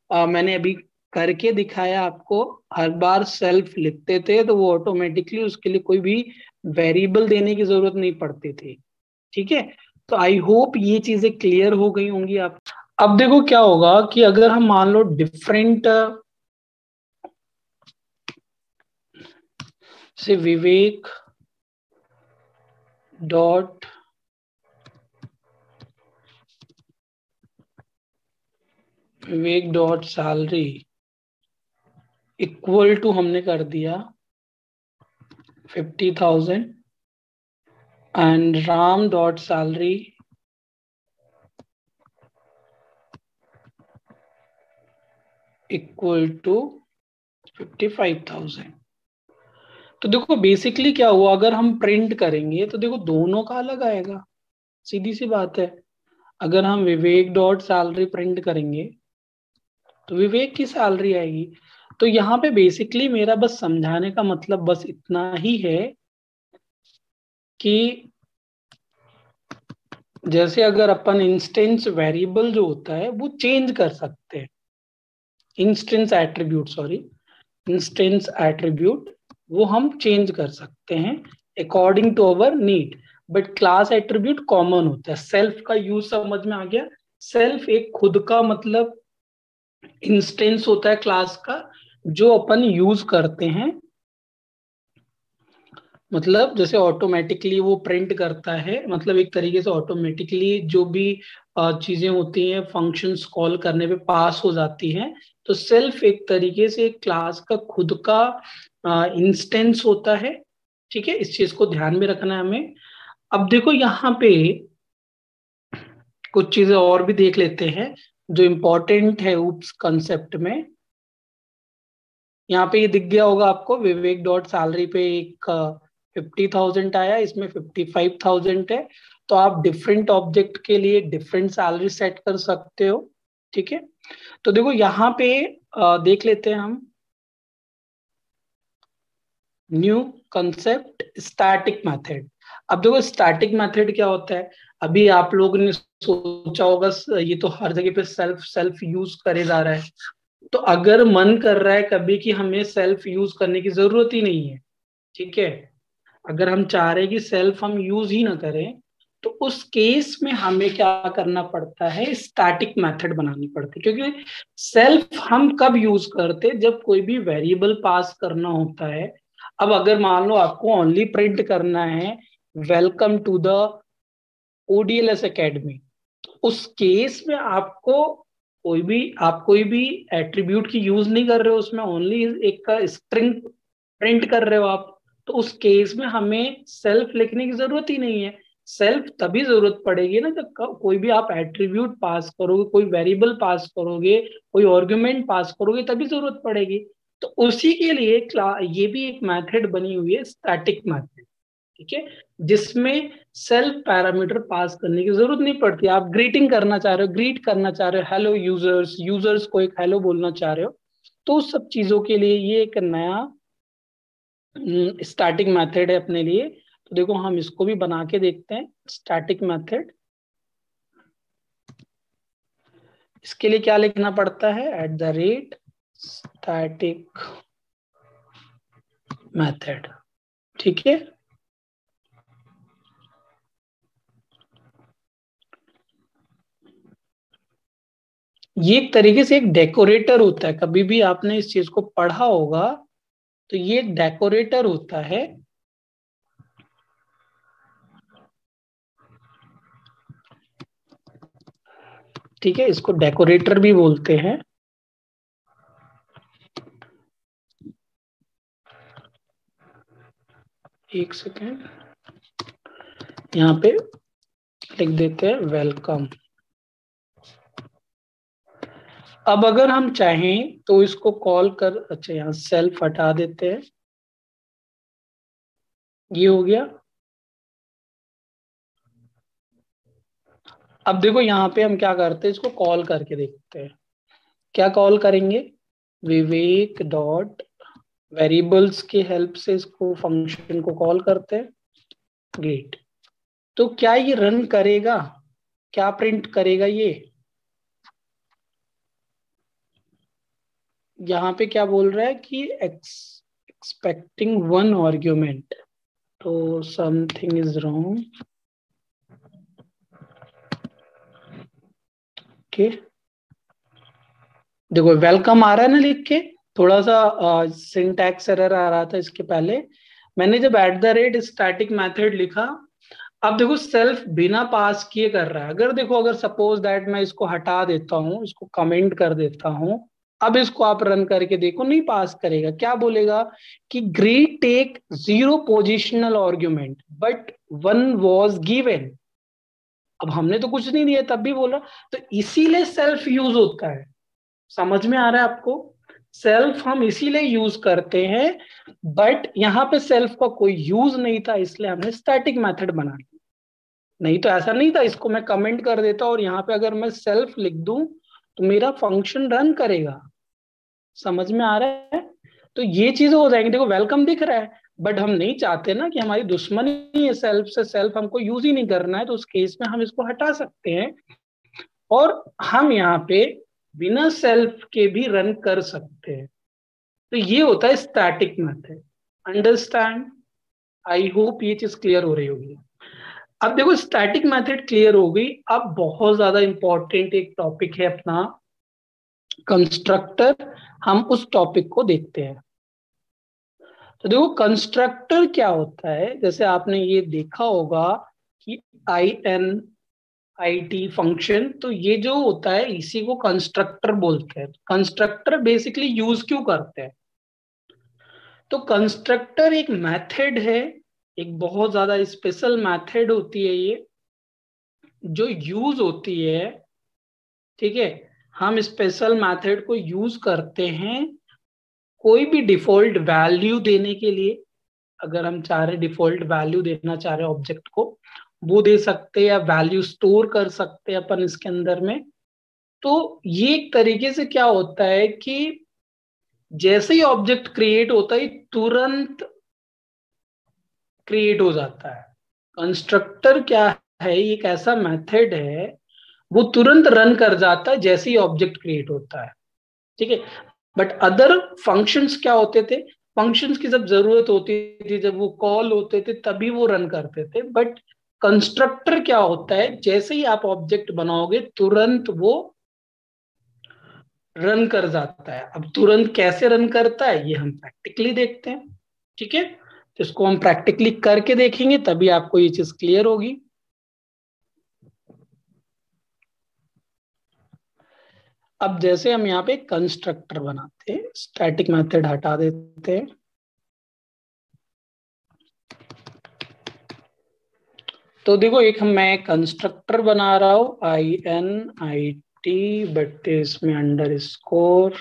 मैंने अभी करके दिखाया आपको, हर बार सेल्फ लिखते थे तो वो ऑटोमेटिकली उसके लिए कोई भी वेरिएबल देने की जरूरत नहीं पड़ती थी, ठीक है। तो आई होप ये चीजें क्लियर हो गई होंगी आप। अब देखो क्या होगा कि अगर हम मान लो डिफरेंट से Vivek dot Vivek dot salary equal to हमने कर दिया 50,000, and Ram dot salary equal to 55,000। तो देखो बेसिकली क्या हुआ, अगर हम प्रिंट करेंगे तो देखो दोनों का अलग आएगा, सीधी सी बात है। अगर हम विवेक डॉट सैलरी प्रिंट करेंगे तो विवेक की सैलरी आएगी। तो यहाँ पे बेसिकली मेरा बस समझाने का मतलब बस इतना ही है कि जैसे अगर अपन इंस्टेंस वेरिएबल जो होता है वो चेंज कर सकते हैं, instance attribute, sorry, instance attribute वो हम चेंज कर सकते हैं according to our need. But class attribute common होता है। सेल्फ का यूज समझ में आ गया। सेल्फ एक खुद का मतलब इंस्टेंस होता है क्लास का, जो अपन यूज करते हैं। मतलब जैसे ऑटोमेटिकली वो प्रिंट करता है, मतलब एक तरीके से ऑटोमेटिकली जो भी चीजें होती हैं फंक्शंस कॉल करने पे पास हो जाती हैं। तो सेल्फ एक तरीके से एक क्लास का खुद का इंस्टेंस होता है। ठीक है, इस चीज को ध्यान में रखना है हमें। अब देखो यहाँ पे कुछ चीजें और भी देख लेते हैं जो इम्पोर्टेंट है ऊप्स कंसेप्ट में। यहाँ पे ये दिख गया होगा आपको, विवेक डॉट सैलरी पे एक 50,000 आया, इसमें 55,000 है। तो आप डिफरेंट ऑब्जेक्ट के लिए डिफरेंट सैलरी सेट कर सकते हो। ठीक है, तो देखो यहाँ पे देख लेते हैं हम न्यू कंसेप्ट स्टैटिक मेथड। अब देखो स्टैटिक मेथड क्या होता है, अभी आप लोगों ने सोचा होगा ये तो हर जगह पे सेल्फ सेल्फ यूज करे जा रहा है। तो अगर मन कर रहा है कभी कि हमें सेल्फ यूज करने की जरूरत ही नहीं है, ठीक है, अगर हम चाह रहे हैं कि सेल्फ हम यूज ही ना करें, तो उस केस में हमें क्या करना पड़ता है, स्टैटिक मेथड बनानी पड़ती है। क्योंकि सेल्फ हम कब यूज करते, जब कोई भी वेरिएबल पास करना होता है। अब अगर मान लो आपको ओनली प्रिंट करना है वेलकम टू द ओडीएलएस एकेडमी, उस केस में आपको कोई भी एट्रीब्यूट की यूज नहीं कर रहे हो, उसमें ओनली एक का स्ट्रिंग प्रिंट कर रहे हो आप। तो उस केस में हमें सेल्फ लिखने की जरूरत ही नहीं है। सेल्फ तभी जरूरत पड़ेगी ना जब कोई भी आप एट्रीब्यूट पास करोगे, कोई वेरिएबल पास करोगे, कोई आर्गुमेंट पास करोगे, तभी जरूरत पड़ेगी। तो उसी के लिए ये भी एक मेथड बनी हुई है स्टैटिक मेथड। ठीक है, जिसमें सेल्फ पैरामीटर पास करने की जरूरत नहीं पड़ती। आप ग्रीटिंग करना चाह रहे हो, ग्रीट करना चाह रहे हो, हेलो यूजर्स, यूजर्स को एक हेलो बोलना चाह रहे हो, तो उस सब चीजों के लिए ये एक नया स्टैटिक मेथड है अपने लिए। तो देखो हम इसको भी बना के देखते हैं स्टैटिक मेथड। इसके लिए क्या लिखना पड़ता है, @ स्टैटिक मेथड। ठीक है, ये एक तरीके से एक डेकोरेटर होता है। कभी भी आपने इस चीज को पढ़ा होगा, तो ये एक डेकोरेटर होता है। ठीक है, इसको डेकोरेटर भी बोलते हैं। एक सेकेंड, यहाँ पे लिख देते हैं वेलकम। अब अगर हम चाहें तो इसको कॉल कर, अच्छा यहाँ सेल्फ हटा देते हैं, ये हो गया। अब देखो यहाँ पे हम क्या करते हैं, इसको कॉल करके देखते हैं। क्या कॉल करेंगे, विवेक डॉट वेरिएबल्स की हेल्प से इसको फंक्शन को कॉल करते हैं, ग्रेट। तो क्या ये रन करेगा, क्या प्रिंट करेगा ये, यहाँ पे क्या बोल रहा है कि एक्सपेक्टिंग 1 आर्ग्यूमेंट, तो समथिंग इज रॉन्ग। ओके, देखो वेलकम आ रहा है ना लिख के, थोड़ा सा सिंटैक्स एरर आ रहा था इसके पहले। मैंने जब @ स्टैटिक मेथड लिखा, अब देखो सेल्फ बिना पास किए कर रहा है। अगर देखो, अगर सपोज दैट मैं इसको हटा देता हूँ, इसको कमेंट कर देता हूँ, अब इसको आप रन करके देखो, नहीं पास करेगा। क्या बोलेगा कि greet take 0 positional argument but 1 was given. अब हमने तो कुछ नहीं दिया तब भी बोला, तो इसीलिए सेल्फ यूज होता है। समझ में आ रहा है आपको, सेल्फ हम इसीलिए यूज करते हैं, बट यहाँ पे सेल्फ का कोई यूज नहीं था, इसलिए हमने स्टैटिक मेथड बना लिया। नहीं तो ऐसा नहीं था, इसको मैं कमेंट कर देता और यहाँ पे अगर मैं सेल्फ लिख दूं तो मेरा फंक्शन रन करेगा। समझ में आ रहा है? तो ये चीजें हो जाएंगी। देखो वेलकम दिख रहा है, बट हम नहीं चाहते ना कि हमारी दुश्मनी है सेल्फ से, सेल्फ हमको यूज ही नहीं करना है, तो उस केस में हम इसको हटा सकते हैं और हम यहाँ पे बिना सेल्फ के भी रन कर सकते हैं। तो ये होता है static method. Understand? I hope ये चीज क्लियर हो रही होगी। अब देखो स्टैटिक मेथड क्लियर हो गई, अब बहुत ज्यादा इंपॉर्टेंट एक टॉपिक है अपना कंस्ट्रक्टर। हम उस टॉपिक को देखते हैं। तो देखो कंस्ट्रक्टर क्या होता है, जैसे आपने ये देखा होगा कि INIT फंक्शन, तो ये जो होता है इसी को कंस्ट्रक्टर बोलते हैं। कंस्ट्रक्टर बेसिकली यूज क्यों करते हैं? तो कंस्ट्रक्टर एक मेथड है, एक बहुत ज्यादा स्पेशल मेथड होती है ये, जो यूज होती है। ठीक है, हम स्पेशल मेथड को यूज करते हैं कोई भी डिफॉल्ट वैल्यू देने के लिए। अगर हम चाह रहे डिफॉल्ट वैल्यू देना चाह रहे ऑब्जेक्ट को, वो दे सकते हैं, या वैल्यू स्टोर कर सकते हैं अपन इसके अंदर में। तो ये एक तरीके से क्या होता है कि जैसे ही ऑब्जेक्ट क्रिएट होता है तुरंत क्रिएट हो जाता है। कंस्ट्रक्टर क्या है, एक ऐसा मेथड है वो तुरंत रन कर जाता है जैसे ही ऑब्जेक्ट क्रिएट होता है। ठीक है, बट अदर फंक्शंस क्या होते थे, फंक्शंस की जब जरूरत होती थी, जब वो कॉल होते थे तभी वो रन करते थे। बट कंस्ट्रक्टर क्या होता है, जैसे ही आप ऑब्जेक्ट बनाओगे तुरंत वो रन कर जाता है। अब तुरंत कैसे रन करता है ये हम प्रैक्टिकली देखते हैं। ठीक है, तो इसको हम प्रैक्टिकली करके देखेंगे तभी आपको ये चीज क्लियर होगी। अब जैसे हम यहाँ पे कंस्ट्रक्टर बनाते हैं, स्टैटिक मेथड हटा देते हैं। तो देखो एक मैं कंस्ट्रक्टर बना रहा हूं INIT, बट इसमें अंडर स्कोर,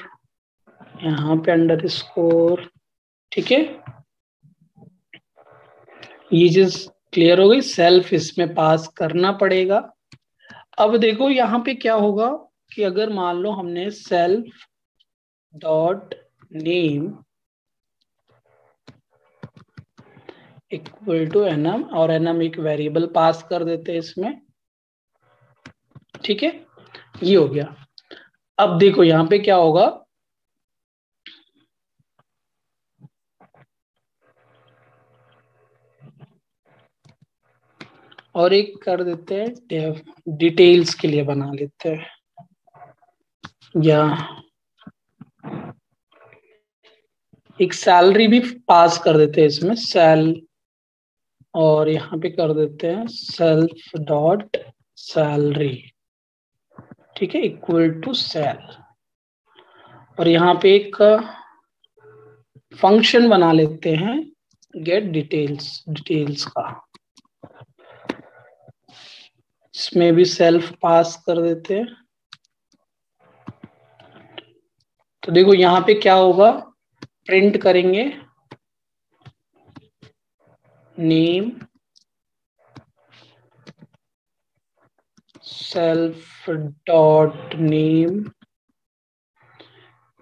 यहाँ पे अंडर स्कोर। ठीक है, ये चीज क्लियर हो गई। सेल्फ इसमें पास करना पड़ेगा। अब देखो यहाँ पे क्या होगा कि अगर मान लो हमने self dot name equal to nm, और nm एक वेरिएबल पास कर देते हैं इसमें। ठीक है, ये हो गया। अब देखो यहाँ पे क्या होगा, और एक कर देते हैं डिटेल्स के लिए बना लेते हैं, या एक सैलरी भी पास कर देते हैं इसमें सेल, और यहाँ पे कर देते हैं सेल्फ डॉट सैलरी। ठीक है, इक्वल टू सेल, और यहाँ पे एक फंक्शन बना लेते हैं गेट डिटेल्स, डिटेल्स का। इसमें भी सेल्फ पास कर देते हैं। तो देखो यहाँ पे क्या होगा, प्रिंट करेंगे नेम सेल्फ डॉट नेम,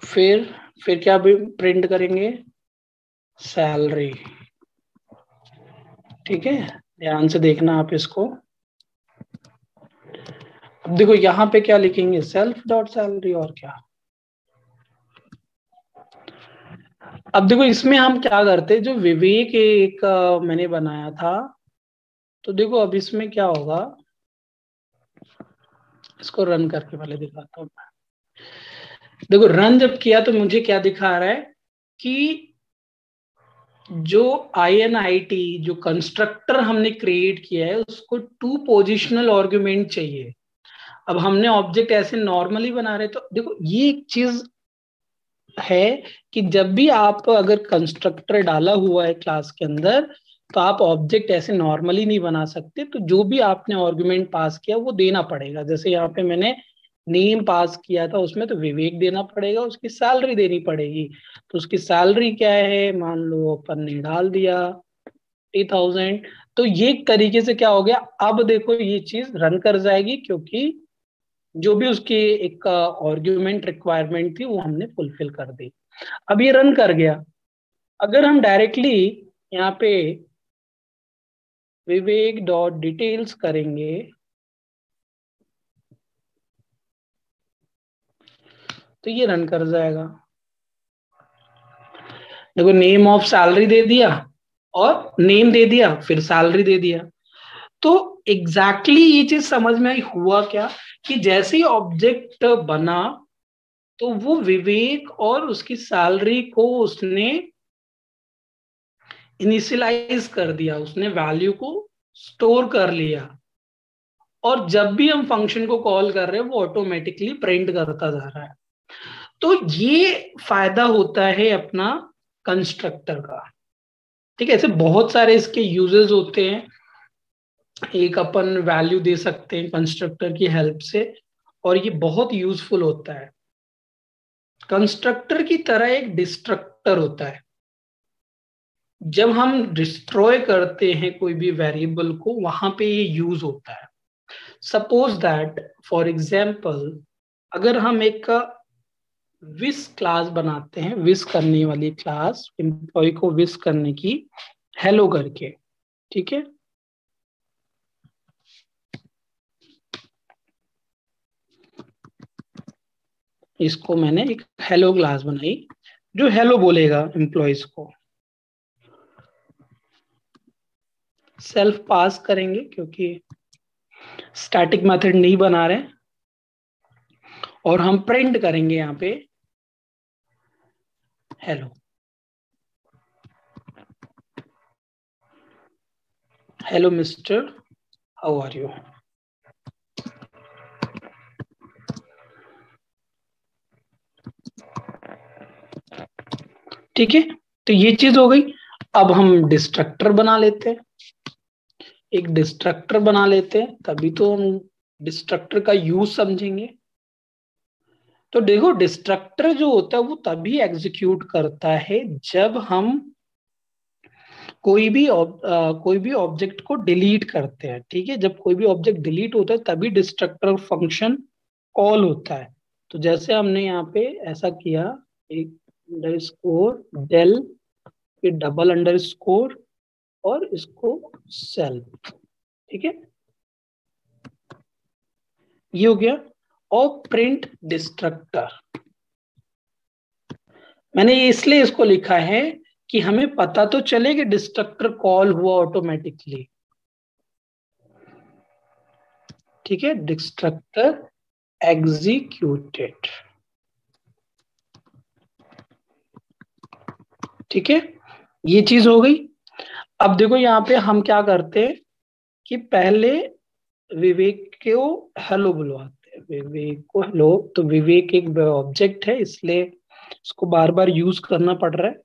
फिर क्या प्रिंट करेंगे, सैलरी। ठीक है, ध्यान से देखना आप इसको। अब देखो यहाँ पे क्या लिखेंगे, सेल्फ डॉट सैलरी, और क्या। अब देखो इसमें हम क्या करते हैं, जो विवेक एक मैंने बनाया था, तो देखो अब इसमें क्या होगा, इसको रन करके पहले दिखाता हूँ। देखो रन जब किया तो मुझे क्या दिखा रहा है कि जो INIT जो कंस्ट्रक्टर हमने क्रिएट किया है उसको 2 पोजिशनल आर्गुमेंट चाहिए। अब हमने ऑब्जेक्ट ऐसे नॉर्मली बना रहे, तो देखो ये एक चीज है कि जब भी आप अगर कंस्ट्रक्टर डाला हुआ है क्लास के अंदर, तो आप ऑब्जेक्ट ऐसे नॉर्मली नहीं बना सकते। तो जो भी आपने आर्गुमेंट पास किया वो देना पड़ेगा। जैसे यहाँ पे मैंने नेम पास किया था उसमें तो विवेक देना पड़ेगा, उसकी सैलरी देनी पड़ेगी। तो उसकी सैलरी क्या है, मान लो अपन ने डाल दिया 30,000। तो ये तरीके से क्या हो गया, अब देखो ये चीज रन कर जाएगी, क्योंकि जो भी उसकी एक आर्ग्यूमेंट रिक्वायरमेंट थी वो हमने फुलफिल कर दी। अब ये रन कर गया। अगर हम डायरेक्टली यहाँ पे विवेक डॉट डिटेल्स करेंगे तो ये रन कर जाएगा। देखो नेम ऑफ सैलरी दे दिया और नेम दे दिया, फिर सैलरी दे दिया। तो एग्जैक्टली ये चीज समझ में आई, हुआ क्या कि जैसे ही ऑब्जेक्ट बना तो वो विवेक और उसकी सैलरी को उसने इनिशियलाइज कर दिया, उसने वैल्यू को स्टोर कर लिया, और जब भी हम फंक्शन को कॉल कर रहे हैं वो ऑटोमेटिकली प्रिंट करता जा रहा है। तो ये फायदा होता है अपना कंस्ट्रक्टर का। ठीक है, ऐसे बहुत सारे इसके यूजेस होते हैं। एक अपन वैल्यू दे सकते हैं कंस्ट्रक्टर की हेल्प से, और ये बहुत यूजफुल होता है। कंस्ट्रक्टर की तरह एक डिस्ट्रक्टर होता है। जब हम डिस्ट्रॉय करते हैं कोई भी वेरिएबल को, वहां पे ये यूज होता है। सपोज दैट फॉर एग्जाम्पल, अगर हम एक विश क्लास बनाते हैं, विश करने वाली क्लास, एम्प्लॉय को विश करने की, हेलो करके, ठीक है। इसको मैंने एक हेलो क्लास बनाई जो हेलो बोलेगा एम्प्लॉयज को। सेल्फ पास करेंगे क्योंकि स्टैटिक मेथड नहीं बना रहे, और हम प्रिंट करेंगे यहाँ पे hello. Hello mister, how are you. ठीक है, तो ये चीज हो गई। अब हम डिस्ट्रक्टर बना लेते हैं, एक डिस्ट्रक्टर बना लेते हैं, तभी तो हम डिस्ट्रक्टर का यूज समझेंगे। तो देखो डिस्ट्रक्टर जो होता है वो तभी एग्जीक्यूट करता है जब हम कोई भी ऑब्जेक्ट को डिलीट करते हैं। ठीक है, जब कोई भी ऑब्जेक्ट डिलीट होता है तभी डिस्ट्रक्टर फंक्शन कॉल होता है। तो जैसे हमने यहाँ पे ऐसा किया, एक अंडरस्कोर डेल, फिर डबल अंडरस्कोर, और इसको सेल्फ। ठीक है, ये हो गया। और प्रिंट डिस्ट्रक्टर, मैंने ये इसलिए इसको लिखा है कि हमें पता तो चले कि डिस्ट्रक्टर कॉल हुआ ऑटोमेटिकली। ठीक है, डिस्ट्रक्टर एग्जीक्यूटेड। ठीक है, ये चीज हो गई। अब देखो यहाँ पे हम क्या करते हैं कि पहले विवेक को हेलो बुलवाते हैं, विवेक को हेलो। तो विवेक एक ऑब्जेक्ट है, इसलिए इसको बार बार यूज करना पड़ रहा है।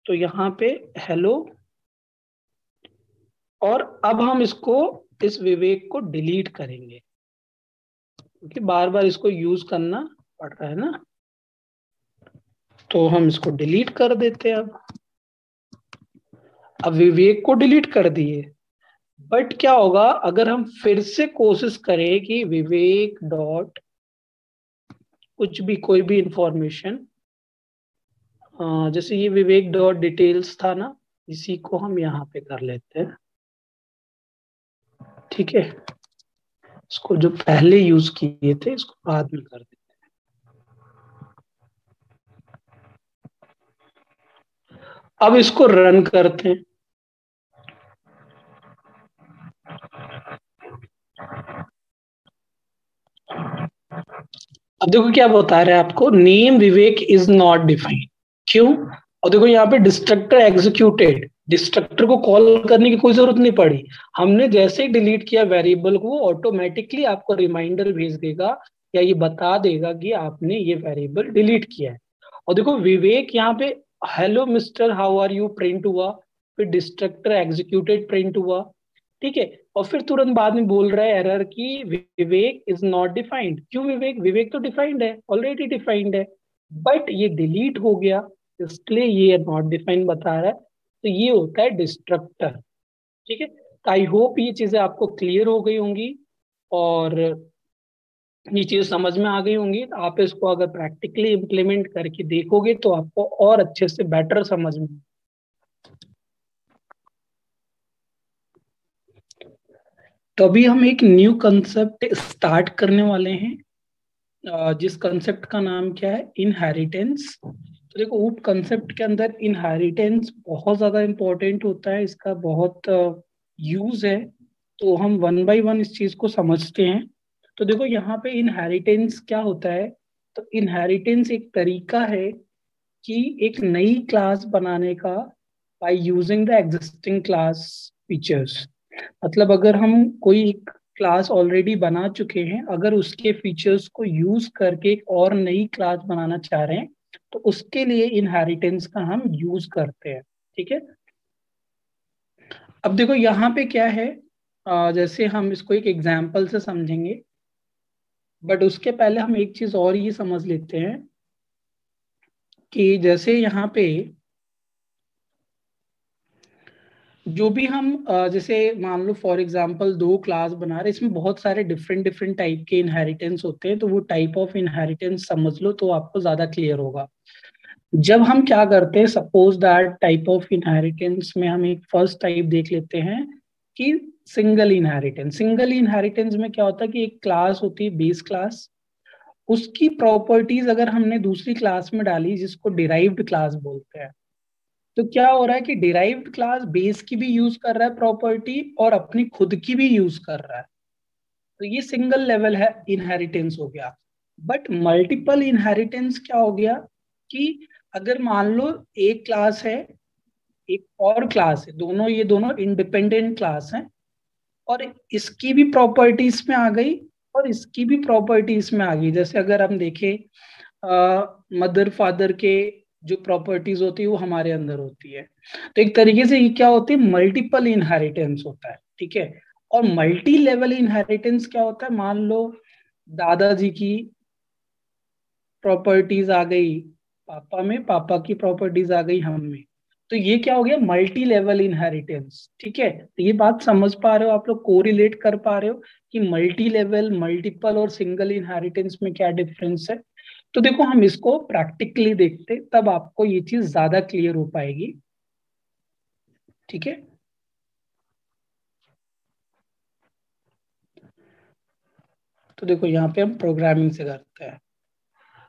तो यहाँ पे हेलो, और अब हम इसको, इस विवेक को डिलीट करेंगे क्योंकि बार बार इसको यूज करना पड़ रहा है ना। तो हम इसको डिलीट कर देते हैं। अब विवेक को डिलीट कर दिए, बट क्या होगा अगर हम फिर से कोशिश करें कि विवेक डॉट कुछ भी, कोई भी इंफॉर्मेशन, जैसे ये विवेक डॉट डिटेल्स था ना, इसी को हम यहाँ पे कर लेते हैं। ठीक है, इसको जो पहले यूज किए थे इसको बाद में कर देते हैं। अब इसको रन करते हैं। अब देखो क्या बता रहे हैं आपको, name Vivek is not defined. क्यों? और देखो यहाँ पे डिस्ट्रक्टर एग्जीक्यूटेड, डिस्ट्रक्टर को कॉल करने की कोई जरूरत नहीं पड़ी। हमने जैसे ही डिलीट किया वेरिएबल को, वो ऑटोमेटिकली आपको रिमाइंडर भेज देगा या ये बता देगा कि आपने ये वेरिएबल डिलीट किया है। और देखो विवेक यहाँ पे hello mister how are you print हुआ, फिर डिस्ट्रक्टर एग्जीक्यूटेड प्रिंट हुआ। ठीक है, और फिर तुरंत बाद में बोल रहा है एरर की विवेक इज नॉट डिफाइंड। क्यों विवेक? विवेक तो डिफाइंड है, ऑलरेडी डिफाइंड है, बट ये डिलीट हो गया, इसलिए ये नॉट डिफाइंड बता रहा है। तो ये होता है डिस्ट्रक्टर। ठीक है, तो आई होप ये चीजें आपको क्लियर हो गई होंगी और ये चीज समझ में आ गई होंगी। तो आप इसको अगर प्रैक्टिकली इम्प्लीमेंट करके देखोगे तो आपको और अच्छे से बेटर समझ में। तो अभी हम एक न्यू कंसेप्ट स्टार्ट करने वाले हैं, जिस कंसेप्ट का नाम क्या है? इनहेरिटेंस। तो देखो, ऊप कंसेप्ट के अंदर इनहेरिटेंस बहुत ज्यादा इंपॉर्टेंट होता है, इसका बहुत यूज है। तो हम वन बाय वन इस चीज को समझते हैं। तो देखो यहाँ पे इनहेरिटेंस क्या होता है। तो इनहेरिटेंस एक तरीका है कि एक नई क्लास बनाने का by using the existing class features. मतलब अगर हम कोई एक क्लास ऑलरेडी बना चुके हैं, अगर उसके फीचर्स को यूज करके एक और नई क्लास बनाना चाह रहे हैं, तो उसके लिए इनहेरिटेंस का हम यूज करते हैं। ठीक है, अब देखो यहाँ पे क्या है, जैसे हम इसको एक एग्जाम्पल से समझेंगे, बट उसके पहले हम एक चीज और ये समझ लेते हैं कि जैसे यहाँ पे जो भी हम जैसे मान लो फॉर एग्जांपल दो क्लास बना रहे, इसमें बहुत सारे डिफरेंट डिफरेंट टाइप के इनहेरिटेंस होते हैं, तो वो टाइप ऑफ इनहेरिटेंस समझ लो तो आपको ज्यादा क्लियर होगा। जब हम क्या करते हैं, suppose that type of inheritance में हम एक फर्स्ट टाइप देख लेते हैं कि सिंगल इनहेरिटेंस। सिंगल इनहेरिटेंस में क्या होता है कि एक क्लास होती है बेस क्लास, उसकी प्रॉपर्टीज अगर हमने दूसरी क्लास में डाली जिसको डिराइव्ड क्लास बोलते हैं, तो क्या हो रहा है कि डिराइव्ड क्लास बेस की भी यूज कर रहा है प्रॉपर्टी और अपनी खुद की भी यूज कर रहा है। तो ये सिंगल लेवल है इनहेरिटेंस हो गया। बट मल्टीपल इनहेरिटेंस क्या हो गया कि अगर मान लो एक क्लास है, एक और क्लास है, दोनों ये दोनों इंडिपेंडेंट क्लास हैं, और इसकी भी प्रॉपर्टीज में आ गई और इसकी भी प्रॉपर्टीज में आ गई। जैसे अगर हम देखें, मदर फादर के जो प्रॉपर्टीज होती है वो हमारे अंदर होती है। तो एक तरीके से ये क्या होती है, मल्टीपल इनहेरिटेंस होता है। ठीक है, और मल्टी लेवल इनहेरिटेंस क्या होता है, मान लो दादाजी की प्रॉपर्टीज आ गई पापा में, पापा की प्रॉपर्टीज आ गई हम में, तो ये क्या हो गया, मल्टी लेवल इनहेरिटेंस। ठीक है, तो ये बात समझ पा रहे हो आप लोग, कोरिलेट कर पा रहे हो कि मल्टी लेवल, मल्टीपल और सिंगल इनहेरिटेंस में क्या डिफरेंस है। तो देखो हम इसको प्रैक्टिकली देखते, तब आपको ये चीज ज्यादा क्लियर हो पाएगी। ठीक है, तो देखो यहाँ पे हम प्रोग्रामिंग से करते हैं।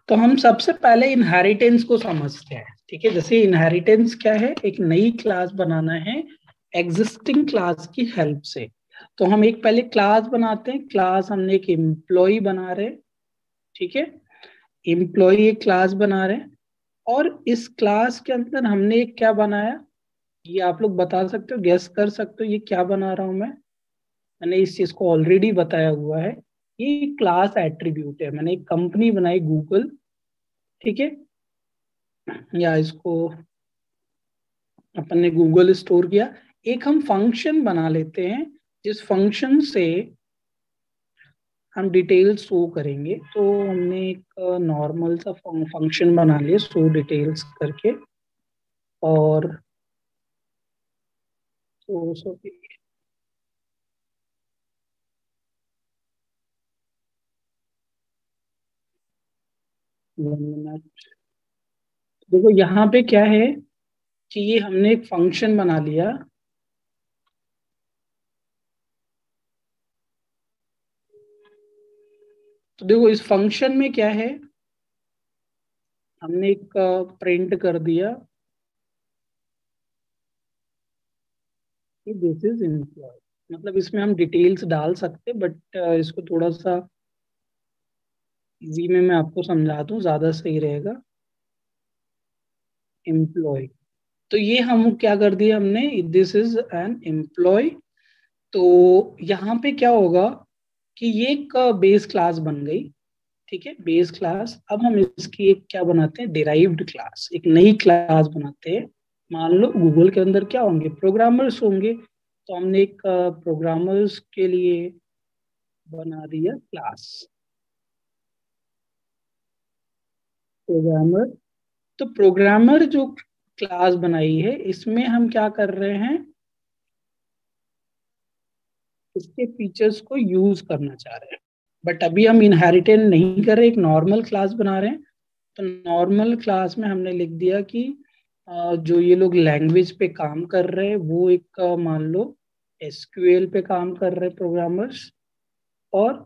तो हम सबसे पहले इनहेरिटेंस को समझते हैं। ठीक है, जैसे इनहेरिटेंस क्या है, एक नई क्लास बनाना है एग्जिस्टिंग क्लास की हेल्प से। तो हम एक पहले क्लास बनाते हैं, क्लास हमने एक एम्प्लॉय बना रहे हैं। ठीक है, एम्प्लॉय एक क्लास बना रहे हैं, और इस क्लास के अंदर हमने एक क्या बनाया, ये आप लोग बता सकते हो, गेस कर सकते हो ये क्या बना रहा हूं मैं। मैंने इस चीज को ऑलरेडी बताया हुआ है, ये क्लास एट्रीब्यूट है। मैंने एक कंपनी बनाई गूगल। ठीक है, या इसको अपन ने गूगल स्टोर किया। एक हम फंक्शन बना लेते हैं जिस फंक्शन से हम डिटेल्स शो करेंगे। तो हमने एक नॉर्मल सा फंक्शन बना लिया शो डिटेल्स करके, और तो देखो यहाँ पे क्या है कि ये हमने एक फंक्शन बना लिया। तो देखो इस फंक्शन में क्या है, हमने एक प्रिंट कर दिया कि दिस इज एम्प्लॉय। मतलब इसमें हम डिटेल्स डाल सकते, बट इसको थोड़ा सा इजी में मैं आपको समझा दूं, ज्यादा सही रहेगा। एम्प्लॉय, तो ये हम क्या कर दिया हमने, दिस इज एन एम्प्लॉय। तो यहाँ पे क्या होगा कि ये एक बेस क्लास बन गई। ठीक है, बेस क्लास। अब हम इसकी एक क्या बनाते हैं, डिराइव्ड क्लास, एक नई क्लास बनाते हैं। मान लो गूगल के अंदर क्या होंगे, प्रोग्रामर्स होंगे। तो हमने एक प्रोग्रामर्स के लिए बना दिया क्लास प्रोग्रामर। तो प्रोग्रामर जो क्लास बनाई है इसमें हम क्या कर रहे हैं, इसके फीचर्स को यूज करना चाह रहे हैं। बट अभी हम इनहेरिटेंस नहीं कर रहे, एक नॉर्मल क्लास बना रहे हैं। तो नॉर्मल क्लास में हमने लिख दिया कि जो ये लोग लैंग्वेज पे काम कर रहे हैं वो एक मान लो एसक्यूएल पे काम कर रहे प्रोग्रामर्स, और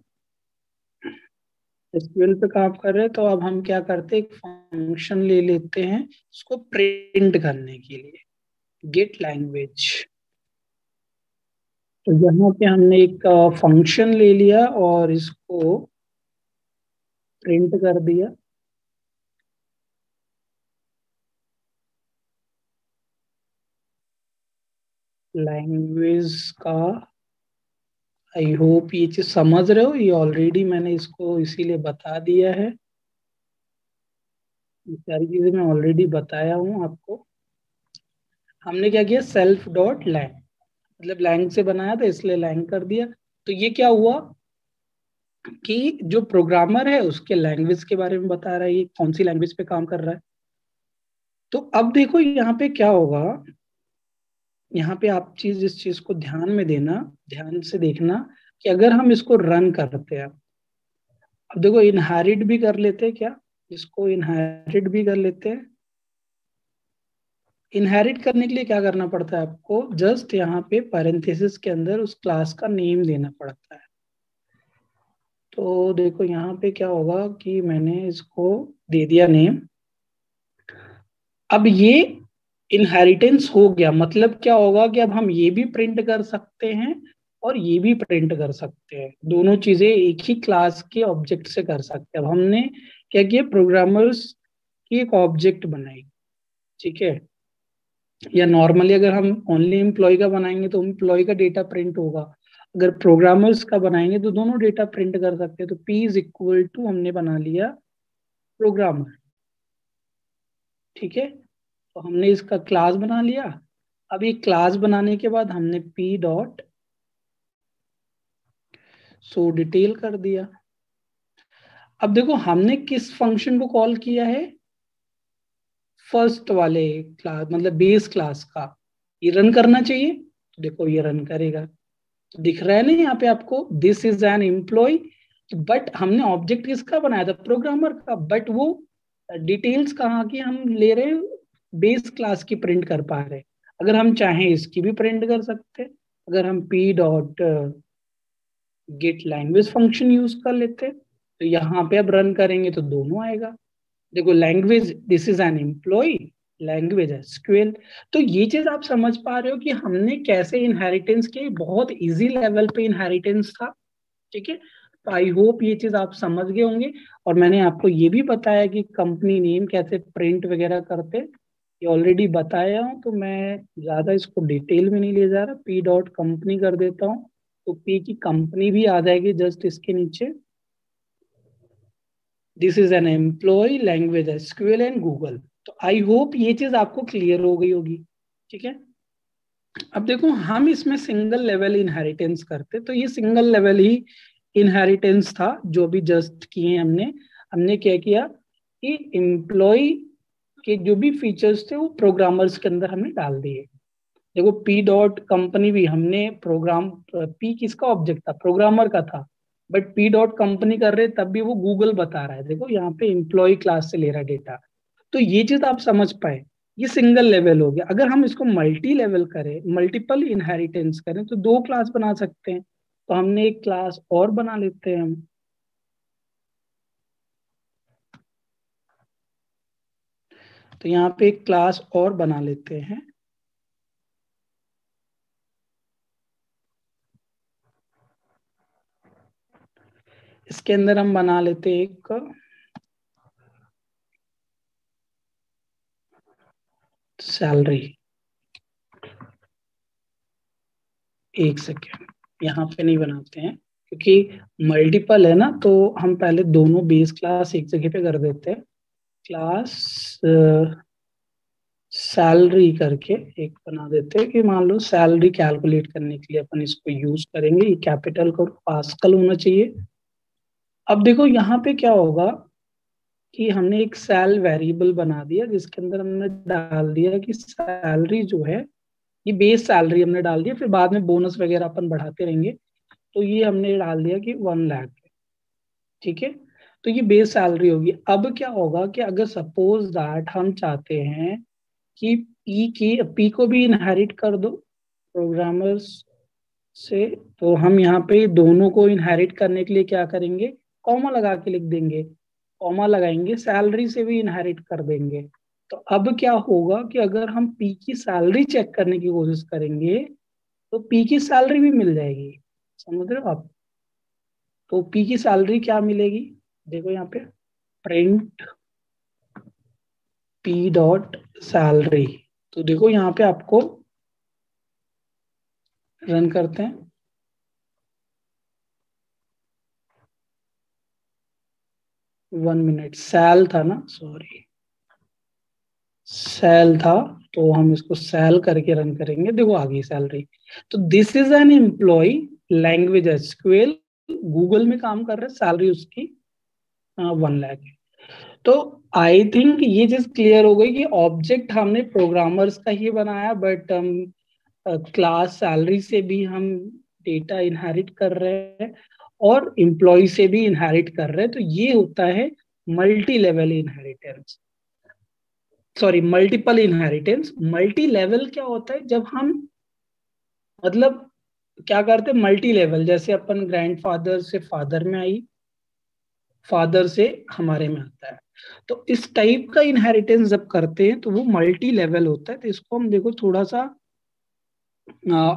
एसक्यूएल पे काम कर रहे हैं। तो अब हम क्या करते हैं, एक फंक्शन ले लेते हैं उसको प्रिंट करने के लिए, गेट लैंग्वेज। तो यहाँ पे हमने एक फंक्शन ले लिया और इसको प्रिंट कर दिया। लैंग्वेज का, आई होप ये चीज समझ रहे हो, ये ऑलरेडी मैंने इसको इसीलिए बता दिया है, ये सारी चीजें मैं ऑलरेडी बताया हूँ आपको। हमने क्या किया, सेल्फ डॉट लैंग, मतलब लैंग से बनाया था इसलिए लैंग कर दिया। तो ये क्या हुआ कि जो प्रोग्रामर है उसके लैंग्वेज के बारे में बता रहा है, ये कौन सी लैंग्वेज पे काम कर रहा है। तो अब देखो यहाँ पे क्या होगा, यहाँ पे आप इस चीज को ध्यान में देना, ध्यान से देखना कि अगर हम इसको रन करते हैं, अब देखो इनहेरिट भी कर लेते हैं क्या, इसको इनहेरिट भी कर लेते हैं। इनहेरिट करने के लिए क्या करना पड़ता है आपको, जस्ट यहाँ पे पैरेंथेसिस के अंदर उस क्लास का नेम देना पड़ता है। तो देखो यहाँ पे क्या होगा कि मैंने इसको दे दिया नेम। अब ये इनहेरिटेंस हो गया, मतलब क्या होगा कि अब हम ये भी प्रिंट कर सकते हैं और ये भी प्रिंट कर सकते हैं, दोनों चीजें एक ही क्लास के ऑब्जेक्ट से कर सकते हैं। अब हमने क्या किया, प्रोग्रामर्स की एक ऑब्जेक्ट बनाई, ठीक है। या नॉर्मली अगर हम ओनली एम्प्लॉय का बनाएंगे तो एम्प्लॉय का डेटा प्रिंट होगा, अगर प्रोग्रामर्स का बनाएंगे तो दोनों डेटा प्रिंट कर सकते हैं। तो P इज इक्वल टू हमने बना लिया प्रोग्रामर, ठीक है। तो हमने इसका क्लास बना लिया। अब ये क्लास बनाने के बाद हमने P डॉट सो डिटेल कर दिया। अब देखो हमने किस फंक्शन को कॉल किया है, फर्स्ट वाले क्लास मतलब बेस क्लास का। ये रन करना चाहिए, तो देखो ये रन करेगा। तो दिख रहा है ना यहाँ पे आपको, this is an employee. But हमने ऑब्जेक्ट किसका बनाया था, प्रोग्रामर का, बट वो डिटेल्स कहाँ की हम ले रहे हैं, बेस क्लास की प्रिंट कर पा रहे हैं। अगर हम चाहें इसकी भी प्रिंट कर सकते हैं, अगर हम P dot gate language function use कर लेते हैं तो यहाँ पे अब रन करेंगे तो दोनों आएगा। देखो language, this is an employee, language SQL. तो ये चीज आप समझ पा रहे हो कि हमने कैसे इनहेरिटेंस के, बहुत इजी लेवल पे इनहेरिटेंस था, ठीक है। तो आई होप ये चीज आप समझ गए होंगे। और मैंने आपको ये भी बताया कि कंपनी नेम कैसे प्रिंट वगैरह करते, ये ऑलरेडी बताया हूँ, तो मैं ज्यादा इसको डिटेल में नहीं ले जा रहा। पी डॉट कंपनी कर देता हूँ, तो पी की कंपनी भी आ जाएगी जस्ट इसके नीचे। This is an employee, language SQL and Google. तो आई होप ये चीज आपको क्लियर हो गई होगी, ठीक है। अब देखो हम इसमें सिंगल लेवल इनहेरिटेंस करते, तो ये सिंगल लेवल ही इनहेरिटेंस था जो भी जस्ट किए हमने। हमने क्या किया कि एम्प्लॉय के जो भी फीचर्स थे वो प्रोग्रामर्स के अंदर हमने डाल दिए। देखो पी डॉट कंपनी भी हमने प्रोग्राम, पी किसका ऑब्जेक्ट था, प्रोग्रामर का था, बट पी डॉट कंपनी कर रहे तब भी वो गूगल बता रहा है, देखो यहाँ पे एम्प्लॉय क्लास से ले रहा है डेटा। तो ये चीज आप समझ पाए, ये सिंगल लेवल हो गया। अगर हम इसको मल्टी लेवल करें, मल्टीपल इनहेरिटेंस करें, तो दो क्लास बना सकते हैं। तो हमने एक क्लास और बना लेते हैं हम। तो यहाँ पे एक क्लास और बना लेते हैं। इसके अंदर हम बना लेते हैं एक सैलरी। एक सेकेंड, यहाँ पे नहीं बनाते हैं क्योंकि मल्टीपल है ना, तो हम पहले दोनों बेस क्लास एक जगह पे कर देते हैं। क्लास सैलरी करके एक बना देते हैं कि मान लो सैलरी कैलकुलेट करने के लिए अपन इसको यूज करेंगे। ये कैपिटल का पास्कल होना चाहिए। अब देखो यहाँ पे क्या होगा कि हमने एक सेल वेरिएबल बना दिया जिसके अंदर हमने डाल दिया कि सैलरी जो है, ये बेस सैलरी हमने डाल दिया, फिर बाद में बोनस वगैरह अपन बढ़ाते रहेंगे। तो ये हमने डाल दिया कि 1 लाख। ठीक है, तो ये बेस सैलरी होगी। अब क्या होगा कि अगर सपोज दैट हम चाहते हैं कि पी को भी इनहेरिट कर दो प्रोग्रामर्स से, तो हम यहाँ पे दोनों को इनहेरिट करने के लिए क्या करेंगे, कॉमा लगा के लिख देंगे। कॉमा लगाएंगे, सैलरी से भी इनहेरिट कर देंगे। तो अब क्या होगा कि अगर हम पी की सैलरी चेक करने की कोशिश करेंगे तो पी की सैलरी भी मिल जाएगी। समझ रहे हो आप? तो पी की सैलरी क्या मिलेगी, देखो यहाँ पे प्रिंट पी डॉट सैलरी। तो देखो यहाँ पे आपको रन करते हैं। 1 मिनट, सैल था ना, सॉरी, सेल था। तो हम इसको सेल करके रन करेंगे, देखो आ गई सैलरी। तो this is an employee, language SQL, Google में काम कर रहे हैं, सैलरी उसकी 1 लाख है। तो आई थिंक ये चीज क्लियर हो गई कि ऑब्जेक्ट हमने प्रोग्रामर्स का ही बनाया, बट हम क्लास सैलरी से भी हम डेटा इनहेरिट कर रहे हैं और एम्प्लॉय से भी इनहेरिट कर रहे हैं। तो ये होता है multi level inheritance, sorry multiple inheritance. Multi level क्या होता है, जब हम मतलब क्या करते हैं मल्टी लेवल, जैसे अपन ग्रैंडफादर से फादर में आई, फादर से हमारे में आता है। तो इस टाइप का इनहेरिटेंस जब करते हैं तो वो मल्टी लेवल होता है। तो इसको हम देखो थोड़ा सा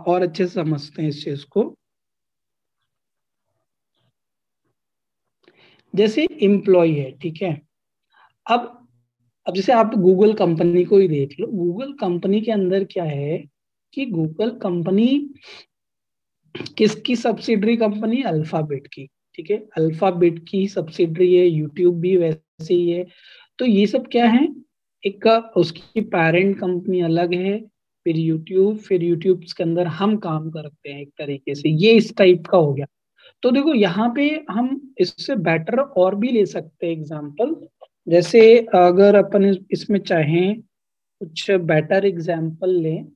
और अच्छे से समझते हैं इस चीज को। जैसे एम्प्लॉय है, ठीक है। अब अब जैसे आप गूगल कंपनी को ही देख लो, गूगल कंपनी के अंदर क्या है कि गूगल कंपनी किसकी सब्सिडरी कंपनी, अल्फाबेट की। ठीक है, अल्फाबेट की सब्सिडरी है, यूट्यूब भी वैसे ही है। तो ये सब क्या है, एक उसकी पेरेंट कंपनी अलग है, फिर यूट्यूब के अंदर हम काम करते हैं एक तरीके से, ये इस टाइप का हो गया। तो देखो यहाँ पे हम इससे बेटर और भी ले सकते हैं एग्जाम्पल। जैसे अगर अपन इसमें चाहें कुछ बेटर एग्जाम्पल लें,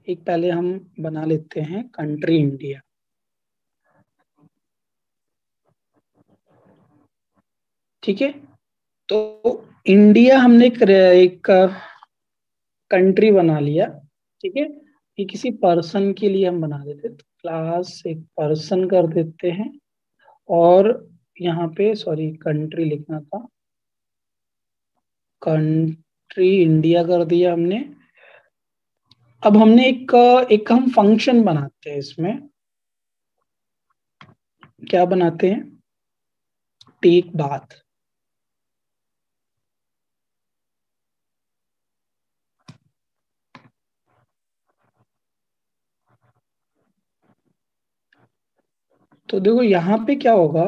एक पहले हम बना लेते हैं कंट्री इंडिया। ठीक है, तो इंडिया हमने एक कंट्री बना लिया। ठीक है, ये किसी पर्सन के लिए हम बना देते, तो क्लास एक पर्सन कर देते हैं। और यहाँ पे सॉरी कंट्री लिखना था, कंट्री इंडिया कर दिया हमने। अब हमने एक हम फंक्शन बनाते हैं इसमें, क्या बनाते हैं, टेक बाथ। तो देखो यहाँ पे क्या होगा,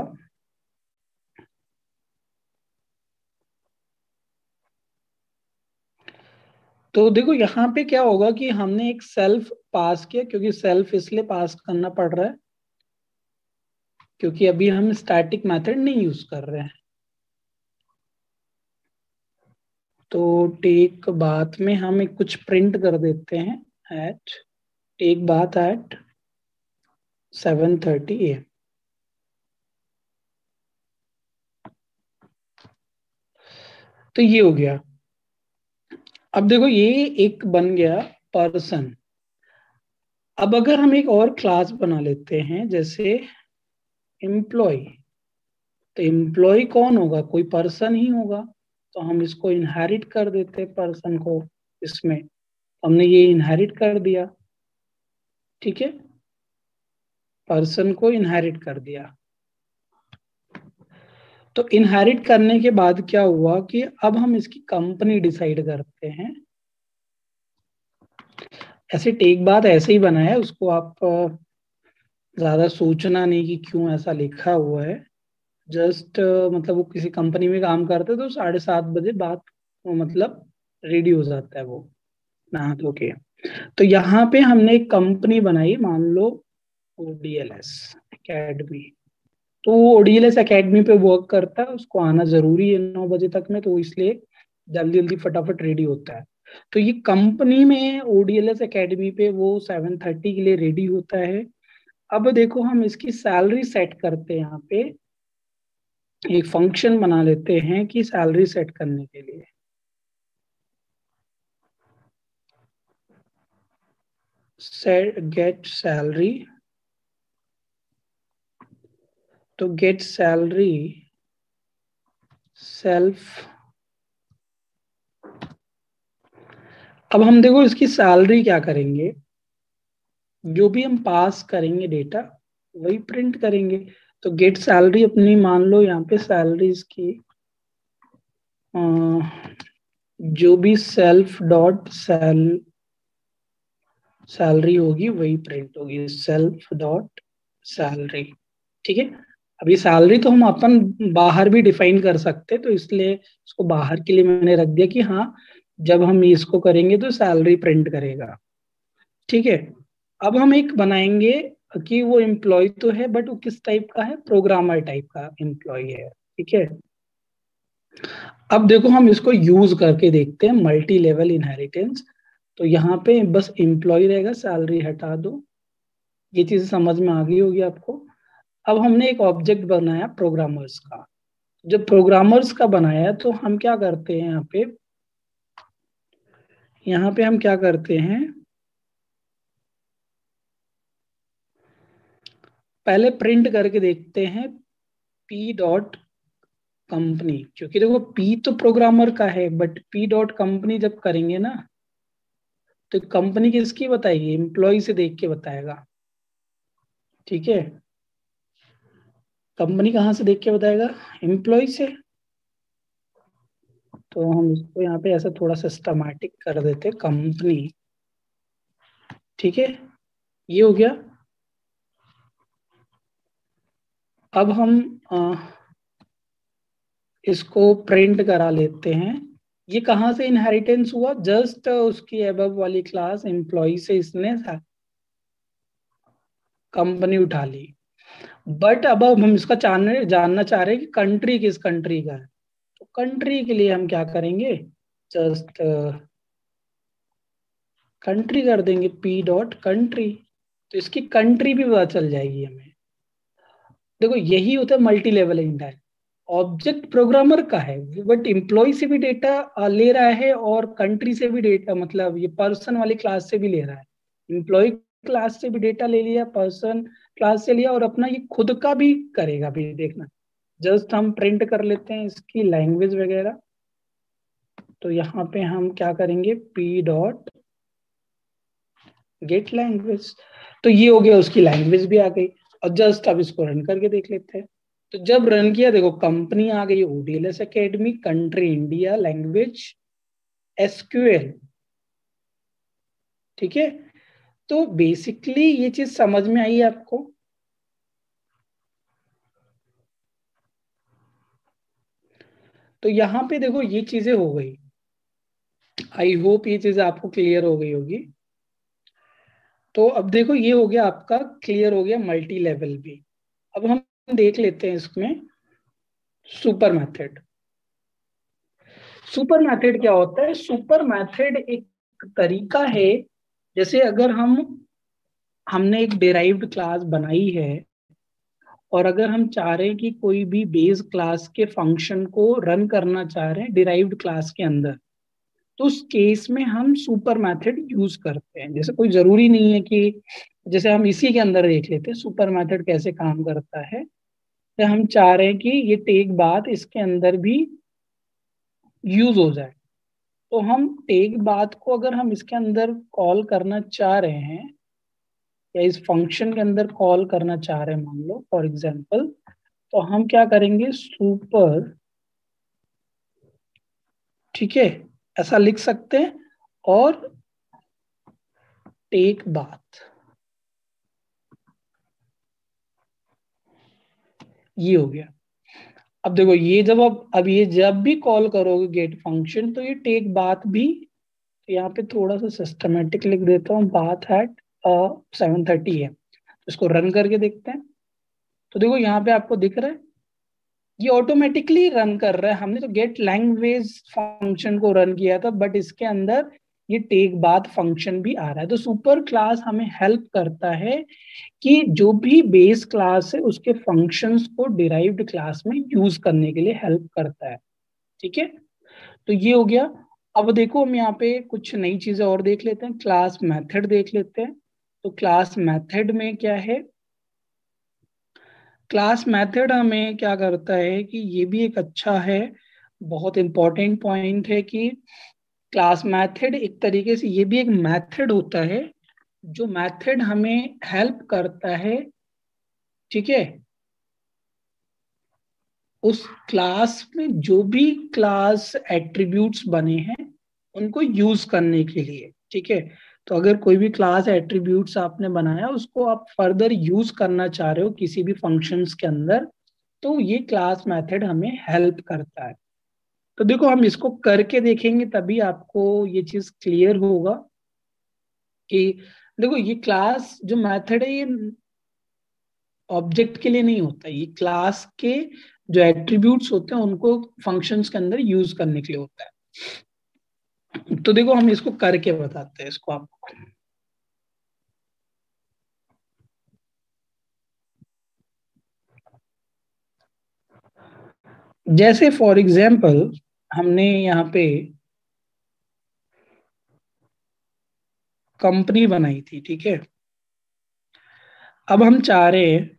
तो देखो यहाँ पे क्या होगा कि हमने एक सेल्फ पास किया, क्योंकि सेल्फ इसलिए पास करना पड़ रहा है क्योंकि अभी हम स्टैटिक मेथड नहीं यूज कर रहे हैं। तो टेक बात में हम एक कुछ प्रिंट कर देते हैं, एट टेक बात एट 7:30 AM। तो ये हो गया। अब देखो ये एक बन गया पर्सन। अब अगर हम एक और क्लास बना लेते हैं जैसे एम्प्लॉय, तो एम्प्लॉय कौन होगा, कोई पर्सन ही होगा। तो हम इसको इनहेरिट कर देते हैं पर्सन को, इसमें हमने ये इनहेरिट कर दिया। ठीक है, पर्सन को इनहेरिट कर दिया। तो इनहेरिट करने के बाद क्या हुआ कि अब हम इसकी कंपनी डिसाइड करते हैं। ऐसे टेक बाद ऐसे ही बना है, उसको आप ज्यादा सोचना नहीं कि क्यों ऐसा लिखा हुआ है। जस्ट मतलब वो किसी कंपनी में काम करते तो 7:30 बजे बात मतलब रेडी हो जाता है वो नहा धो के। तो यहाँ पे हमने एक कंपनी बनाई, मान लो ओडीएलएस एकेडमी। तो वो ओडीएलएस एकेडमी पे वर्क करता है, उसको आना जरूरी है 9 बजे तक में, तो इसलिए जल्दी जल्दी फटाफट रेडी होता है। तो ये कंपनी में ओडीएलएस एकेडमी पे वो 7:30 के लिए रेडी होता है। अब देखो हम इसकी सैलरी सेट करते हैं, यहाँ पे एक फंक्शन बना लेते हैं कि सैलरी सेट करने के लिए सेट गेट सैलरी। तो गेट सैलरी सेल्फ। अब हम देखो इसकी सैलरी क्या करेंगे, जो भी हम पास करेंगे डेटा वही प्रिंट करेंगे। तो गेट सैलरी अपनी मान लो यहाँ पे सैलरीज की जो भी सेल्फ डॉट सैलरी होगी वही प्रिंट होगी, सेल्फ डॉट सैलरी। ठीक है। अभी सैलरी तो हम अपन बाहर भी डिफाइन कर सकते, तो इसलिए इसको बाहर के लिए मैंने रख दिया कि हाँ जब हम इसको करेंगे तो सैलरी प्रिंट करेगा। ठीक है। अब हम एक बनाएंगे कि वो एम्प्लॉय तो है बट वो किस टाइप का है, प्रोग्रामर टाइप का एम्प्लॉय है। ठीक है। अब देखो हम इसको यूज करके देखते हैं, मल्टी लेवल इनहेरिटेंस। तो यहाँ पे बस एम्प्लॉय रहेगा, सैलरी हटा दो। ये चीज समझ में आ गई होगी आपको। अब हमने एक ऑब्जेक्ट बनाया प्रोग्रामर्स का। जब प्रोग्रामर्स का बनाया तो हम क्या करते हैं, यहाँ पे हम क्या करते हैं, पहले प्रिंट करके देखते हैं पी डॉट कंपनी, क्योंकि देखो पी तो प्रोग्रामर का है बट पी डॉट कंपनी जब करेंगे ना तो कंपनी किसकी बताएगी, एम्प्लॉय से देख के बताएगा। ठीक है। कंपनी कहाँ से देख के बताएगा, एम्प्लॉय से। तो हम इसको यहाँ पे ऐसा थोड़ा सिस्टमैटिक कर देते, कंपनी। ठीक है। ये हो गया। अब हम इसको प्रिंट करा लेते हैं। ये कहाँ से इनहेरिटेंस हुआ, जस्ट उसकी अबव वाली क्लास एम्प्लॉय से इसने कंपनी उठा ली। बट अब हम इसका जानना चाह रहे हैं कि कंट्री किस कंट्री का है। तो कंट्री के लिए हम क्या करेंगे, जस्ट कंट्री कर देंगे, पी डॉट कंट्री। तो इसकी कंट्री भी पता चल जाएगी हमें। देखो यही होता है multi level index. Object programmer का है बट एम्प्लॉय से भी डेटा ले रहा है और कंट्री से भी डेटा, मतलब ये पर्सन वाली क्लास से भी ले रहा है। एम्प्लॉय क्लास से भी डेटा ले लिया, पर्सन क्लास से लिया, और अपना ये खुद का भी करेगा भी, देखना। जस्ट हम प्रिंट कर लेते हैं इसकी लैंग्वेज वगैरह। तो यहाँ पे हम क्या करेंगे, पी डॉट गेट लैंग्वेज। तो ये हो गया, उसकी लैंग्वेज भी आ गई। और जस्ट अब इसको रन करके देख लेते हैं। तो जब रन किया देखो कंपनी आ गई ODLS academy, country India, language SQL. ठीक है। तो बेसिकली ये चीज समझ में आई आपको। तो यहाँ पे देखो ये चीजें हो गई। आई होप ये चीज आपको क्लियर हो गई होगी। तो अब देखो ये हो गया आपका, क्लियर हो गया मल्टी लेवल भी। अब हम देख लेते हैं इसमें सुपर मेथड। सुपर मैथड क्या होता है, सुपर मैथड एक तरीका है, जैसे अगर हमने एक डिराइव्ड क्लास बनाई है और अगर हम चाह रहे हैं कि कोई भी बेस क्लास के फंक्शन को रन करना चाह रहे हैं डिराइव्ड क्लास के अंदर, तो उस केस में हम सुपर मैथड यूज करते हैं। जैसे कोई जरूरी नहीं है कि, जैसे हम इसी के अंदर देख लेते हैं सुपर मैथड कैसे काम करता है। तो हम चाह रहे हैं कि ये टेक बात इसके अंदर भी यूज हो जाए, तो हम टेक बात को अगर हम इसके अंदर कॉल करना चाह रहे हैं या इस फंक्शन के अंदर कॉल करना चाह रहे हैं, मान लो फॉर एग्जांपल, तो हम क्या करेंगे, सुपर। ठीक है। ऐसा लिख सकते हैं। और टेक बात, ये हो गया। अब देखो ये जब अब ये जब भी कॉल करोगे गेट फंक्शन, तो ये टेक बात भी, तो यहाँ पे थोड़ा सा सिस्टमेटिक लिख देता हूँ, बात एट 7:30 है। इसको रन करके देखते हैं। तो देखो यहाँ पे आपको दिख रहा है ये ऑटोमेटिकली रन कर रहा है। हमने तो गेट लैंग्वेज फंक्शन को रन किया था, बट इसके अंदर ये टेक बात फंक्शन भी आ रहा है। तो सुपर क्लास हमें हेल्प करता है कि जो भी बेस क्लास है उसके फंक्शंस को डिराइव्ड क्लास में यूज करने के लिए हेल्प करता है। ठीक है, तो ये हो गया। अब देखो हम यहाँ पे कुछ नई चीजें और देख लेते हैं, क्लास मेथड देख लेते हैं। तो क्लास मेथड में क्या है, क्लास मेथड हमें क्या करता है कि ये भी एक अच्छा है, बहुत इंपॉर्टेंट पॉइंट है कि क्लास मेथड एक तरीके से ये भी एक मेथड होता है, जो मेथड हमें हेल्प करता है, ठीक है, उस क्लास में जो भी क्लास एट्रीब्यूट्स बने हैं उनको यूज करने के लिए। ठीक है, तो अगर कोई भी क्लास एट्रीब्यूट्स आपने बनाया उसको आप फर्दर यूज करना चाह रहे हो किसी भी फंक्शंस के अंदर, तो ये क्लास मेथड हमें हेल्प करता है। तो देखो हम इसको करके देखेंगे तभी आपको ये चीज क्लियर होगा कि देखो ये क्लास जो मेथड है ये ऑब्जेक्ट के लिए नहीं होता, ये क्लास के जो एट्रीब्यूट्स होते हैं उनको फंक्शंस के अंदर यूज करने के लिए होता है। तो देखो हम इसको करके बताते हैं इसको आपको। जैसे फॉर एग्जाम्पल हमने यहाँ पे कंपनी बनाई थी, ठीक है। अब हम चाह रहे हैं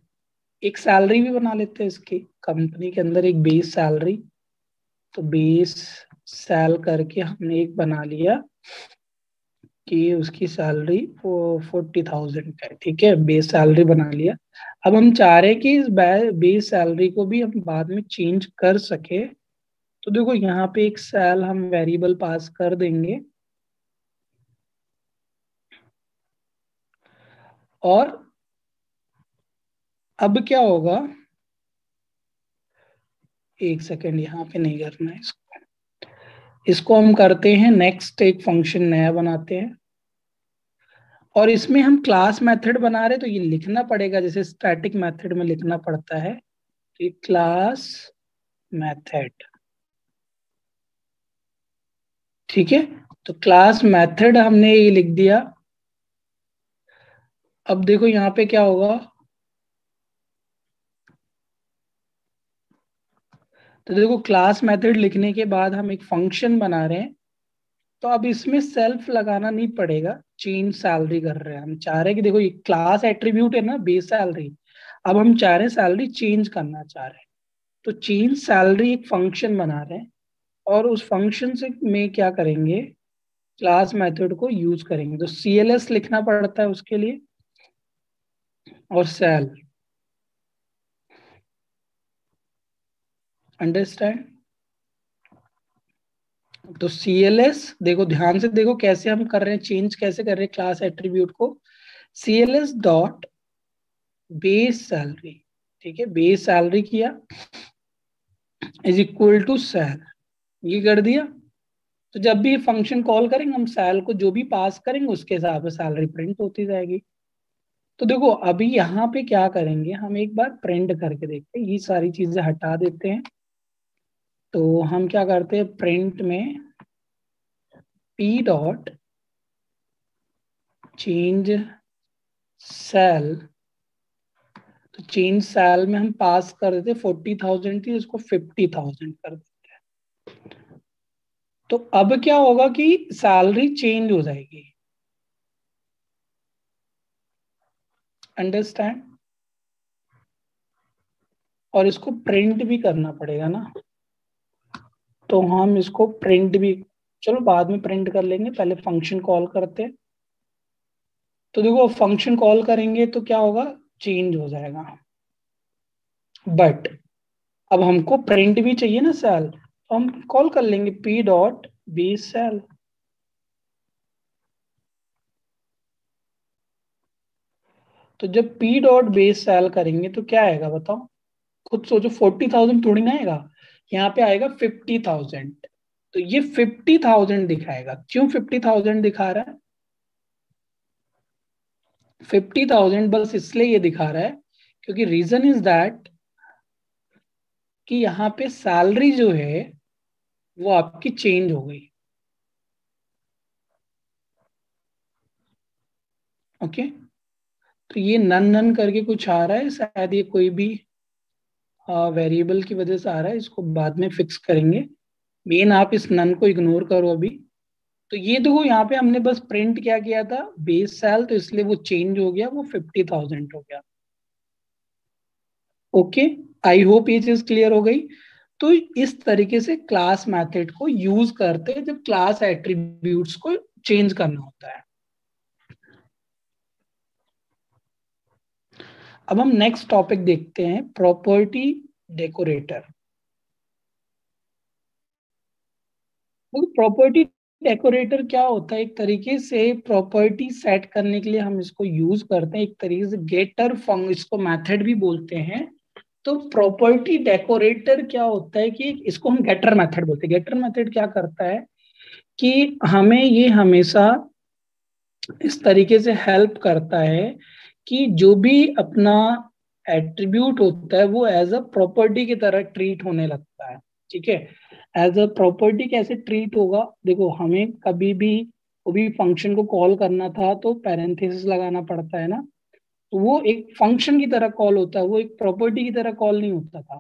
एक सैलरी भी बना लेते हैं इसकी, कंपनी के अंदर एक बेस सैलरी। तो बेस सैल करके हमने एक बना लिया कि उसकी सैलरी 40,000 है, ठीक है, बेस सैलरी बना लिया। अब हम चाह रहे हैं कि इस बेस सैलरी को भी हम बाद में चेंज कर सके। तो देखो यहाँ पे एक सैल हम वेरिएबल पास कर देंगे, और अब क्या होगा, एक सेकेंड, यहाँ पे नहीं करना है इसको, इसको हम करते हैं नेक्स्ट, एक फंक्शन नया बनाते हैं, और इसमें हम क्लास मेथड बना रहे हैं, तो ये लिखना पड़ेगा जैसे स्टैटिक मेथड में लिखना पड़ता है कि क्लास मेथड। ठीक है, तो क्लास मेथड हमने ये लिख दिया। अब देखो यहाँ पे क्या होगा, तो देखो क्लास मेथड लिखने के बाद हम एक फंक्शन बना रहे हैं, तो अब इसमें सेल्फ लगाना नहीं पड़ेगा, चेंज सैलरी कर रहे हैं। हम चाह रहे हैं कि देखो ये क्लास एट्रीब्यूट है ना बेस सैलरी, अब हम चाह रहे हैं सैलरी चेंज करना चाह रहे हैं, तो चेंज सैलरी एक फंक्शन बना रहे हैं, और उस फंक्शन से में क्या करेंगे, क्लास मेथड को यूज करेंगे। तो CLS लिखना पड़ता है उसके लिए, और सेल, अंडरस्टैंड। तो CLS देखो ध्यान से देखो कैसे हम कर रहे हैं, चेंज कैसे कर रहे हैं क्लास एट्रीब्यूट को, CLS डॉट बेस सैलरी, ठीक है, बेस सैलरी किया इज इक्वल टू सैल, ये कर दिया। तो जब भी फंक्शन कॉल करेंगे हम सैल को जो भी पास करेंगे उसके हिसाब से सैलरी प्रिंट होती जाएगी। तो देखो अभी यहाँ पे क्या करेंगे, हम एक बार प्रिंट करके देखते हैं, ये सारी चीजें हटा देते हैं। तो हम क्या करते हैं, प्रिंट में पी डॉट चेंज सेल, तो चेंज सेल में हम पास कर देते 40,000 थी उसको 50,000 कर देते हैं। तो अब क्या होगा कि सैलरी चेंज हो जाएगी, अंडरस्टैंड। और इसको प्रिंट भी करना पड़ेगा ना, तो हम इसको प्रिंट भी, चलो बाद में प्रिंट कर लेंगे, पहले फंक्शन कॉल करते हैं। तो देखो फंक्शन कॉल करेंगे तो क्या होगा, चेंज हो जाएगा, बट अब हमको प्रिंट भी चाहिए ना सेल, तो हम कॉल कर लेंगे पी डॉट बेस सेल। तो जब पी डॉट बेस सेल करेंगे तो क्या आएगा बताओ, खुद सोचो, 40,000 थोड़ी ना आएगा, यहाँ पे आएगा 50,000। तो ये 50,000 दिखाएगा। क्यों 50,000 दिखा रहा है? 50,000 बस इसलिए ये दिखा रहा है क्योंकि रीजन इज दैट कि यहाँ पे सैलरी जो है वो आपकी चेंज हो गई। ओके, तो ये नन नन करके कुछ आ रहा है, शायद ये कोई भी वेरिएबल की वजह से आ रहा है, इसको बाद में फिक्स करेंगे। मेन आप इस नन को इग्नोर करो अभी। तो ये देखो, यहाँ पे हमने बस प्रिंट क्या किया था, बेस सेल, तो इसलिए वो चेंज हो गया, वो 50,000 हो गया। ओके, आई होप ये चीज क्लियर हो गई। तो इस तरीके से क्लास मेथड को यूज करते हैं जब क्लास एट्रीब्यूट्स को चेंज करना होता है। अब हम नेक्स्ट टॉपिक देखते हैं, प्रॉपर्टी डेकोरेटर। प्रॉपर्टी डेकोरेटर क्या होता है? एक तरीके से प्रॉपर्टी सेट करने के लिए हम इसको यूज करते हैं, एक तरीके से गेटर फंक्शन, इसको मेथड भी बोलते हैं। तो प्रॉपर्टी डेकोरेटर क्या होता है कि इसको हम गेटर मेथड बोलते हैं। गेटर मेथड क्या करता है कि हमें ये हमेशा इस तरीके से हेल्प करता है कि जो भी अपना एट्रीब्यूट होता है वो एज अ प्रॉपर्टी की तरह ट्रीट होने लगता है। ठीक है, एज अ प्रॉपर्टी कैसे ट्रीट होगा? देखो, हमें कभी भी कोई भी फंक्शन को कॉल करना था तो पैरेंथेसिस लगाना पड़ता है ना, तो वो एक फंक्शन की तरह कॉल होता है, वो एक प्रॉपर्टी की तरह कॉल नहीं होता था।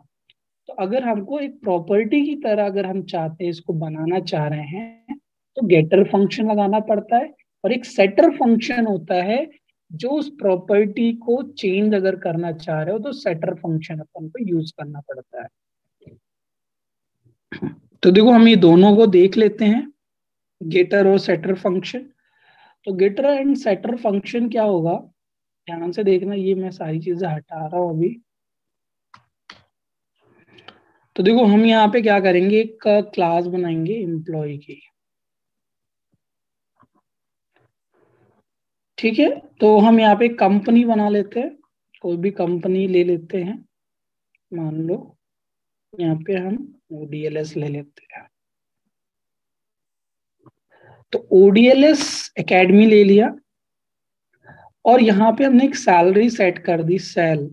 तो अगर हमको एक प्रॉपर्टी की तरह अगर हम चाहते हैं, इसको बनाना चाह रहे हैं, तो गेटर फंक्शन लगाना पड़ता है। और एक सेटर फंक्शन होता है जो उस प्रॉपर्टी को चेंज अगर करना चाह रहे हो तो सेटर फंक्शन अपन को यूज करना पड़ता है। तो देखो, हम ये दोनों को देख लेते हैं, गेटर और सेटर फंक्शन। तो गेटर एंड सेटर फंक्शन क्या होगा, ध्यान से देखना, ये मैं सारी चीजें हटा रहा हूं अभी। तो देखो, हम यहाँ पे क्या करेंगे, एक क्लास बनाएंगे एम्प्लॉय की। ठीक है, तो हम यहाँ पे कंपनी बना लेते हैं, कोई भी कंपनी ले लेते हैं। मान लो यहाँ पे हम ओडीएलएस ले लेते हैं। तो ओडीएलएस एकेडमी ले लिया, और यहाँ पे हमने एक सैलरी सेट कर दी, सेल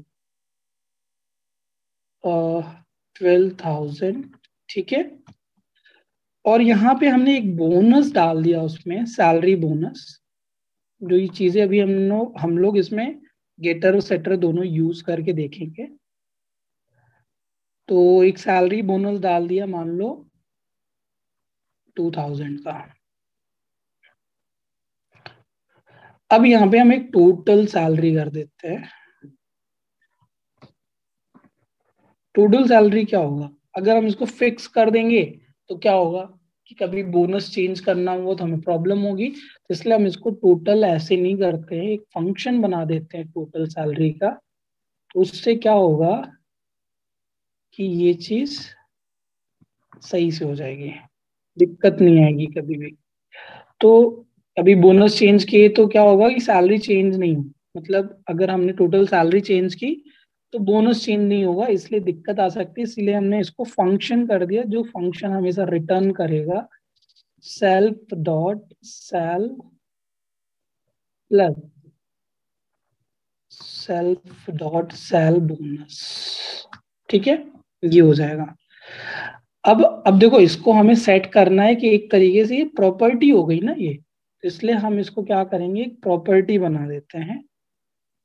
12,000। ठीक है, और यहाँ पे हमने एक बोनस डाल दिया उसमें, सैलरी बोनस। जो ये चीजें अभी हम लोग इसमें गेटर और सेटर दोनों यूज करके देखेंगे। तो एक सैलरी बोनस डाल दिया, मान लो 2,000 का। अब यहाँ पे हम एक टोटल सैलरी कर देते हैं। टोटल सैलरी क्या होगा, अगर हम इसको फिक्स कर देंगे तो क्या होगा कि कभी बोनस चेंज करना हुआ तो हमें प्रॉब्लम होगी। तो इसलिए हम इसको टोटल ऐसे नहीं करते हैं, एक फंक्शन बना देते हैं टोटल सैलरी का। तो उससे क्या होगा कि ये चीज सही से हो जाएगी, दिक्कत नहीं आएगी कभी भी। तो अभी बोनस चेंज किए तो क्या होगा कि सैलरी चेंज नहीं हो, मतलब अगर हमने टोटल सैलरी चेंज की तो बोनस चेंज नहीं होगा, इसलिए दिक्कत आ सकती है। इसलिए हमने इसको फंक्शन कर दिया, जो फंक्शन हमेशा रिटर्न करेगा self dot cell plus self dot cell bonus. ठीक है, ये हो जाएगा। अब देखो, इसको हमें सेट करना है कि एक तरीके से ये प्रॉपर्टी हो गई ना ये, तो इसलिए हम इसको क्या करेंगे, एक प्रॉपर्टी बना देते हैं,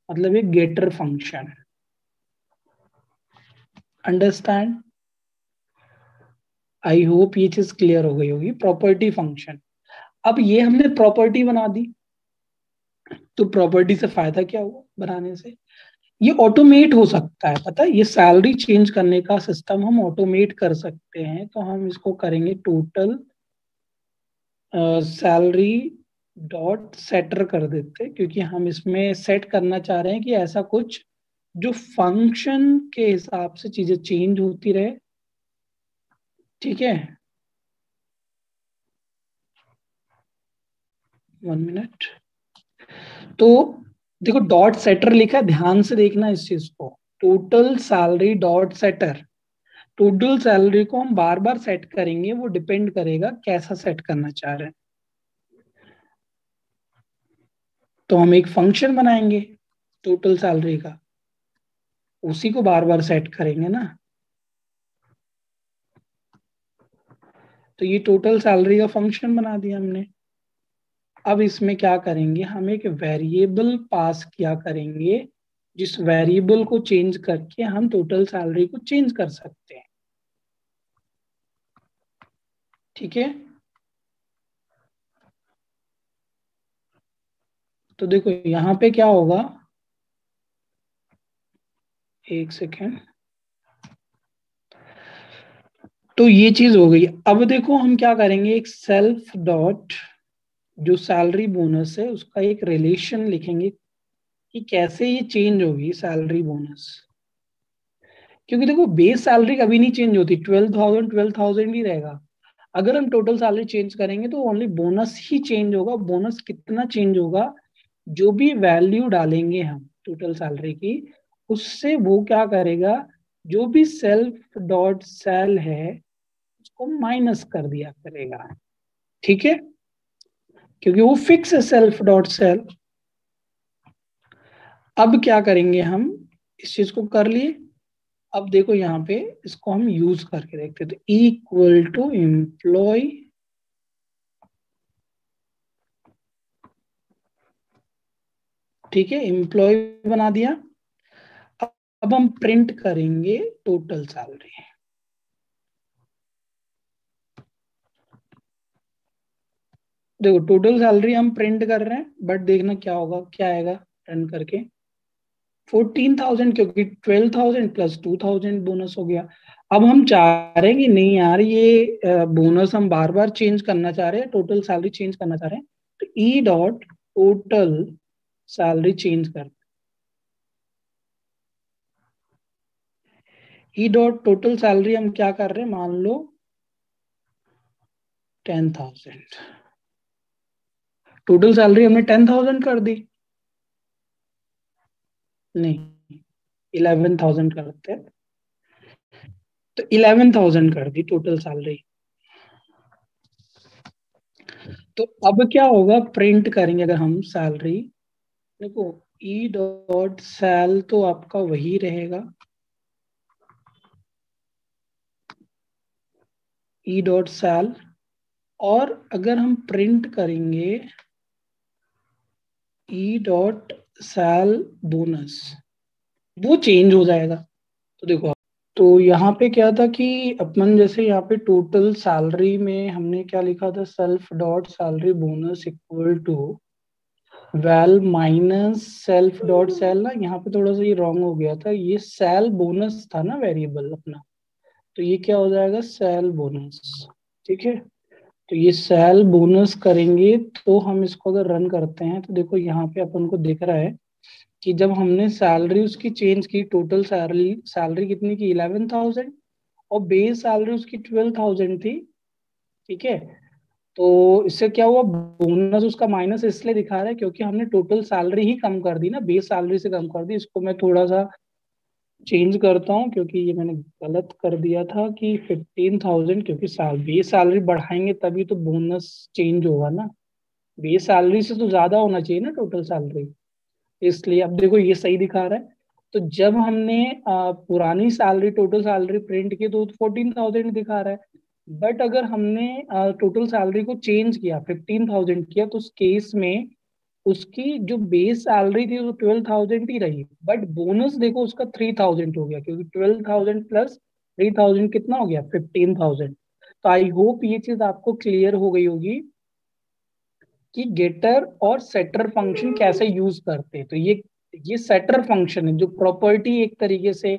मतलब एक getter function. Understand? I hope ये चीज क्लियर हो गई होगी, प्रॉपर्टी फंक्शन। अब ये हमने प्रॉपर्टी बना दी, तो प्रॉपर्टी से फायदा क्या हुआ बनाने से, ये ऑटोमेट हो सकता है। पता है, ये सैलरी चेंज करने का सिस्टम हम ऑटोमेट कर सकते हैं। तो हम इसको करेंगे टोटल सैलरी डॉट सेटर कर देते हैं, क्योंकि हम इसमें सेट करना चाह रहे हैं कि ऐसा कुछ जो फंक्शन के हिसाब से चीजें चेंज होती रहे। ठीक है, 1 मिनट। तो देखो, डॉट सेटर लिखा है, ध्यान से देखना इस चीज को। Total salary dot setter. Total salary को हम बार बार सेट करेंगे, वो डिपेंड करेगा कैसा सेट करना चाह रहे हैं। तो हम एक फंक्शन बनाएंगे टोटल सैलरी का, उसी को बार बार सेट करेंगे ना। तो ये टोटल सैलरी का फंक्शन बना दिया हमने। अब इसमें क्या करेंगे, हम एक वेरिएबल पास किया करेंगे, जिस वेरिएबल को चेंज करके हम टोटल सैलरी को चेंज कर सकते हैं। ठीक है, तो देखो यहां पे क्या होगा, एक सेकेंड। तो ये चीज हो गई। अब देखो हम क्या करेंगे, एक सेल्फ डॉट जो सैलरी बोनस है उसका एक रिलेशन लिखेंगे कि कैसे ये चेंज होगी सैलरी बोनस। क्योंकि देखो बेस सैलरी कभी नहीं चेंज होती, 12,000 ही रहेगा। अगर हम टोटल सैलरी चेंज करेंगे तो ओनली बोनस ही चेंज होगा। बोनस कितना चेंज होगा, जो भी वैल्यू डालेंगे हम टोटल सैलरी की, उससे वो क्या करेगा, जो भी सेल्फ डॉट सेल है उसको माइनस कर दिया करेगा। ठीक है, क्योंकि वो फिक्स है सेल्फ डॉट सेल। अब क्या करेंगे हम, इस चीज को कर लिए। अब देखो यहाँ पे इसको हम यूज करके देखते हैं। तो इक्वल टू एम्प्लॉय, ठीक है, एम्प्लॉय बना दिया। अब हम प्रिंट करेंगे टोटल सैलरी। देखो टोटल सैलरी हम प्रिंट कर रहे हैं, बट देखना क्या होगा, क्या आएगा रन करके, 14,000, क्योंकि 12,000 प्लस 2,000 बोनस हो गया। अब हम चाह रहे हैं कि नहीं यार, ये बोनस हम बार बार चेंज करना चाह रहे हैं, टोटल सैलरी चेंज करना चाह रहे हैं। तो E dot total salary change कर, ई डॉट टोटल सैलरी हम क्या कर रहे हैं, मान लो 10,000। टोटल सैलरी हमने 10,000 कर दी, नहीं 11,000 करते हैं। तो 11,000 कर दी टोटल सैलरी। तो अब क्या होगा, प्रिंट करेंगे अगर हम सैलरी, देखो ई डॉट सेल तो आपका वही रहेगा, ई डॉट सेल। और अगर हम प्रिंट करेंगे ई डॉट सेल बोनस, वो चेंज हो जाएगा। तो देखो, तो यहाँ पे क्या था कि अपन जैसे यहाँ पे टोटल सैलरी में हमने क्या लिखा था, self dot salary bonus equal to well minus self dot cell ना, यहाँ पे थोड़ा सा ये रॉन्ग हो गया था, ये सेल बोनस था ना वेरिएबल अपना, तो ये क्या हो जाएगा, सेल बोनस। ठीक है, तो ये सेल बोनस करेंगे। तो हम इसको अगर रन करते हैं तो देखो यहाँ पे अपन को दिख रहा है कि जब हमने सैलरी उसकी चेंज की, टोटल सैलरी सैलरी कितनी की, 11,000, और बेस सैलरी उसकी 12,000 थी। ठीक है, तो इससे क्या हुआ, बोनस उसका माइनस इसलिए दिखा रहा है क्योंकि हमने टोटल सैलरी ही कम कर दी ना, बेस सैलरी से कम कर दी। इसको मैं थोड़ा सा चेंज करता हूँ, क्योंकि ये मैंने गलत कर दिया था कि 15,000, क्योंकि साल बेस सैलरी बढ़ाएंगे तभी तो बोनस चेंज होगा ना। बेस सैलरी से तो ज्यादा होना चाहिए ना टोटल सैलरी, इसलिए अब देखो ये सही दिखा रहा है। तो जब हमने पुरानी सैलरी टोटल सैलरी प्रिंट की तो 14,000 दिखा रहा है। बट अगर हमने टोटल सैलरी को चेंज किया, 15,000 किया, तो उस केस में उसकी जो बेस सैलरी थी वो 12,000 ही रही, बट बोनस देखो उसका 3,000 हो गया, क्योंकि 12,000 प्लस 3,000 कितना हो गया, 15,000। तो आई होप ये चीज आपको क्लियर हो गई होगी कि गेटर और सेटर फंक्शन कैसे यूज करते हैं। तो ये सेटर फंक्शन है, जो प्रॉपर्टी एक तरीके से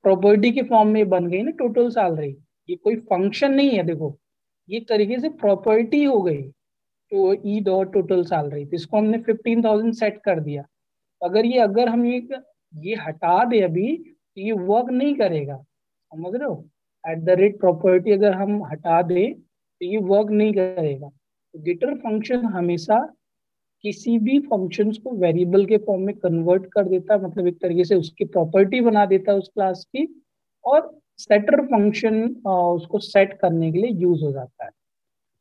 प्रॉपर्टी के फॉर्म में बन गई ना टोटल सैलरी। ये कोई फंक्शन नहीं है, देखो ये एक तरीके से प्रॉपर्टी हो गई। तो ई डॉट टोटल सैलरी, तो इसको हमने 15,000 सेट कर दिया। अगर हम ये हटा दे अभी, तो ये वर्क नहीं करेगा, समझ रहे हो। एट द रेट प्रॉपर्टी अगर हम हटा दें तो ये वर्क नहीं करेगा। गेटर फंक्शन हमेशा किसी भी फंक्शंस को वेरिएबल के फॉर्म में कन्वर्ट कर देता है, मतलब एक तरीके से उसकी प्रॉपर्टी बना देता है उस क्लास की, और सेटर फंक्शन उसको सेट करने के लिए यूज हो जाता है।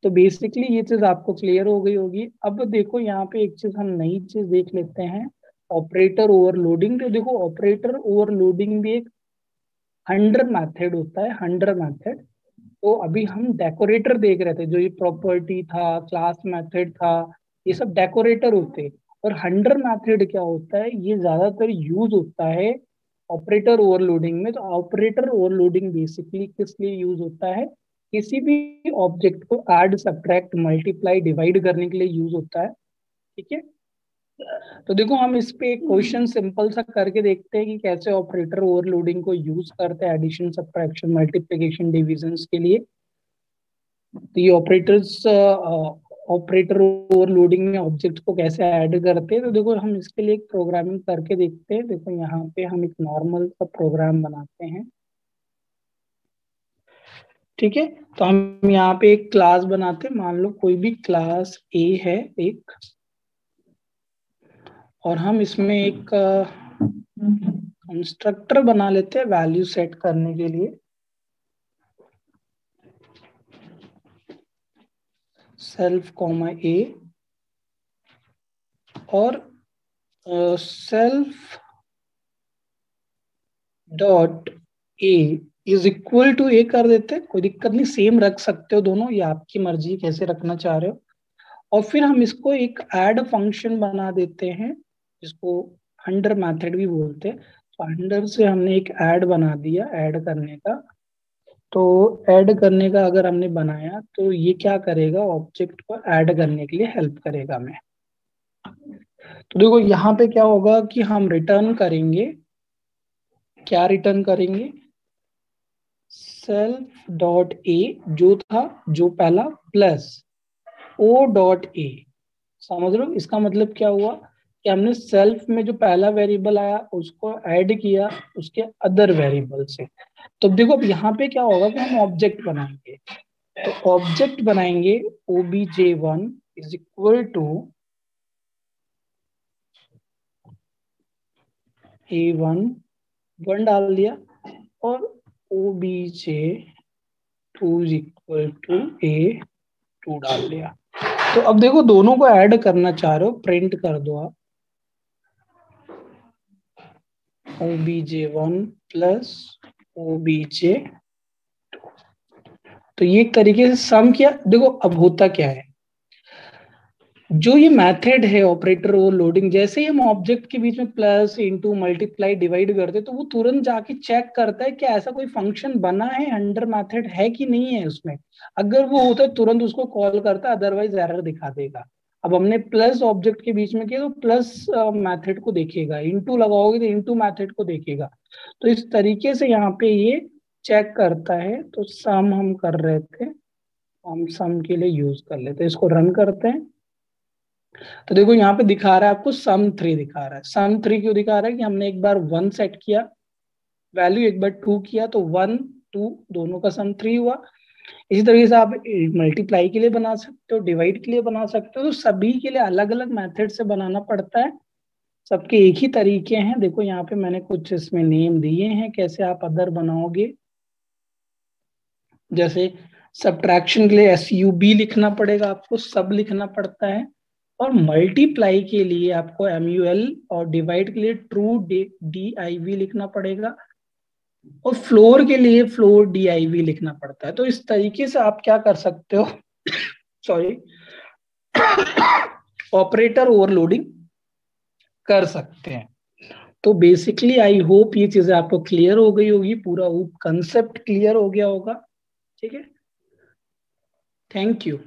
तो बेसिकली ये चीज आपको क्लियर हो गई होगी। अब देखो यहाँ पे एक चीज हम नई चीज देख लेते हैं, ऑपरेटर ओवरलोडिंग। तो देखो ऑपरेटर ओवरलोडिंग भी एक हंडर मेथड होता है, हंडर मेथड। तो अभी हम डेकोरेटर देख रहे थे, जो ये प्रॉपर्टी था, क्लास मेथड था, ये सब डेकोरेटर होते हैं। और हंडर मेथड क्या होता है, ये ज्यादातर यूज होता है ऑपरेटर ओवरलोडिंग में। तो ऑपरेटर ओवरलोडिंग बेसिकली किस लिए यूज होता है, किसी भी ऑब्जेक्ट को ऐड, सब्ट्रैक्ट, मल्टीप्लाई, डिवाइड करने के लिए यूज होता है। ठीक है, तो देखो हम इस पे एक क्वेश्चन सिंपल सा करके देखते हैं कि कैसे ऑपरेटर ओवरलोडिंग को यूज करते हैं एडिशन, सब्ट्रैक्शन, मल्टीप्लिकेशन, डिविजन्स के लिए। तो ये ऑपरेटर ओवरलोडिंग में ऑब्जेक्ट को कैसे ऐड करते हैं, तो देखो हम इसके लिए एक प्रोग्रामिंग करके देखते हैं। देखो यहाँ पे हम एक नॉर्मल सा प्रोग्राम बनाते हैं। ठीक है, तो हम यहाँ पे एक क्लास बनाते हैं, मान लो कोई भी क्लास ए है एक, और हम इसमें एक कंस्ट्रक्टर बना लेते हैं वैल्यू सेट करने के लिए। सेल्फ कॉमा ए, और self dot a is equal to a कर देते हैं। कोई दिक्कत नहीं, सेम रख सकते हो दोनों, ये आपकी मर्जी कैसे रखना चाह रहे हो। और फिर हम इसको एक ऐड फंक्शन बना देते हैं, जिसको हंडर मेथड भी बोलते हैं। तो हंडर से हमने एक ऐड बना दिया, ऐड करने का। तो ऐड करने का अगर हमने बनाया तो ये क्या करेगा, ऑब्जेक्ट को ऐड करने के लिए हेल्प करेगा हमें। तो देखो यहाँ पे क्या होगा कि हम रिटर्न करेंगे, क्या रिटर्न करेंगे, सेल्फ डॉट ए जो था, जो पहला, प्लस ओ डॉट ए। समझ लो इसका मतलब क्या हुआ कि हमने सेल्फ में जो पहला वेरिएबल आया उसको ऐड किया उसके अदर वेरिएबल से। तो देखो अब यहाँ पे क्या होगा कि हम ऑब्जेक्ट बनाएंगे। तो ऑब्जेक्ट बनाएंगे obj1 is equal to a1, 1 डाल दिया, और obj2 is equal to a2 डाल दिया। तो अब देखो दोनों को ऐड करना चाह रहे हो, प्रिंट कर दो आप obj1 प्लस obj। तो ये एक तरीके से सम किया। देखो अब होता क्या है, जो ये मेथड है ऑपरेटर ओवरलोडिंग, जैसे ही हम ऑब्जेक्ट के बीच में प्लस, इंटू, मल्टीप्लाई, डिवाइड करते तो वो तुरंत जाके चेक करता है कि ऐसा कोई फंक्शन बना है, अंडर मेथड है कि नहीं है उसमें। अगर वो होता है तुरंत उसको कॉल करता है, अदरवाइज एरर दिखा देगा। अब हमने प्लस ऑब्जेक्ट के बीच में किया तो प्लस मेथड को देखेगा, इंटू लगाओगे तो इंटू मेथड को देखेगा। तो इस तरीके से यहाँ पे ये चेक करता है। तो सम हम कर रहे थे, हम सम के लिए यूज कर लेते हैं, इसको रन करते हैं। तो देखो यहाँ पे दिखा रहा है आपको sum 3 दिखा रहा है। sum 3 क्यों दिखा रहा है कि हमने एक बार 1 सेट किया वैल्यू, एक बार 2 किया, तो 1 2 दोनों का sum 3 हुआ। इसी तरीके से आप मल्टीप्लाई के लिए बना सकते हो, डिवाइड के लिए बना सकते हो। तो सभी के लिए अलग अलग मेथड से बनाना पड़ता है, सबके एक ही तरीके हैं। देखो यहाँ पे मैंने कुछ इसमें नेम दिए हैं कैसे आप अदर बनाओगे। जैसे सब्ट्रैक्शन के लिए SUB लिखना पड़ेगा आपको, सब लिखना पड़ता है। और मल्टीप्लाई के लिए आपको MUL, और डिवाइड के लिए ट्रू DIV लिखना पड़ेगा, और फ्लोर के लिए फ्लोर DIV लिखना पड़ता है। तो इस तरीके से आप क्या कर सकते हो सॉरी ऑपरेटर ओवरलोडिंग कर सकते हैं। तो बेसिकली आई होप ये चीजें आपको क्लियर हो गई होगी, पूरा कंसेप्ट क्लियर हो गया होगा। ठीक है, थैंक यू।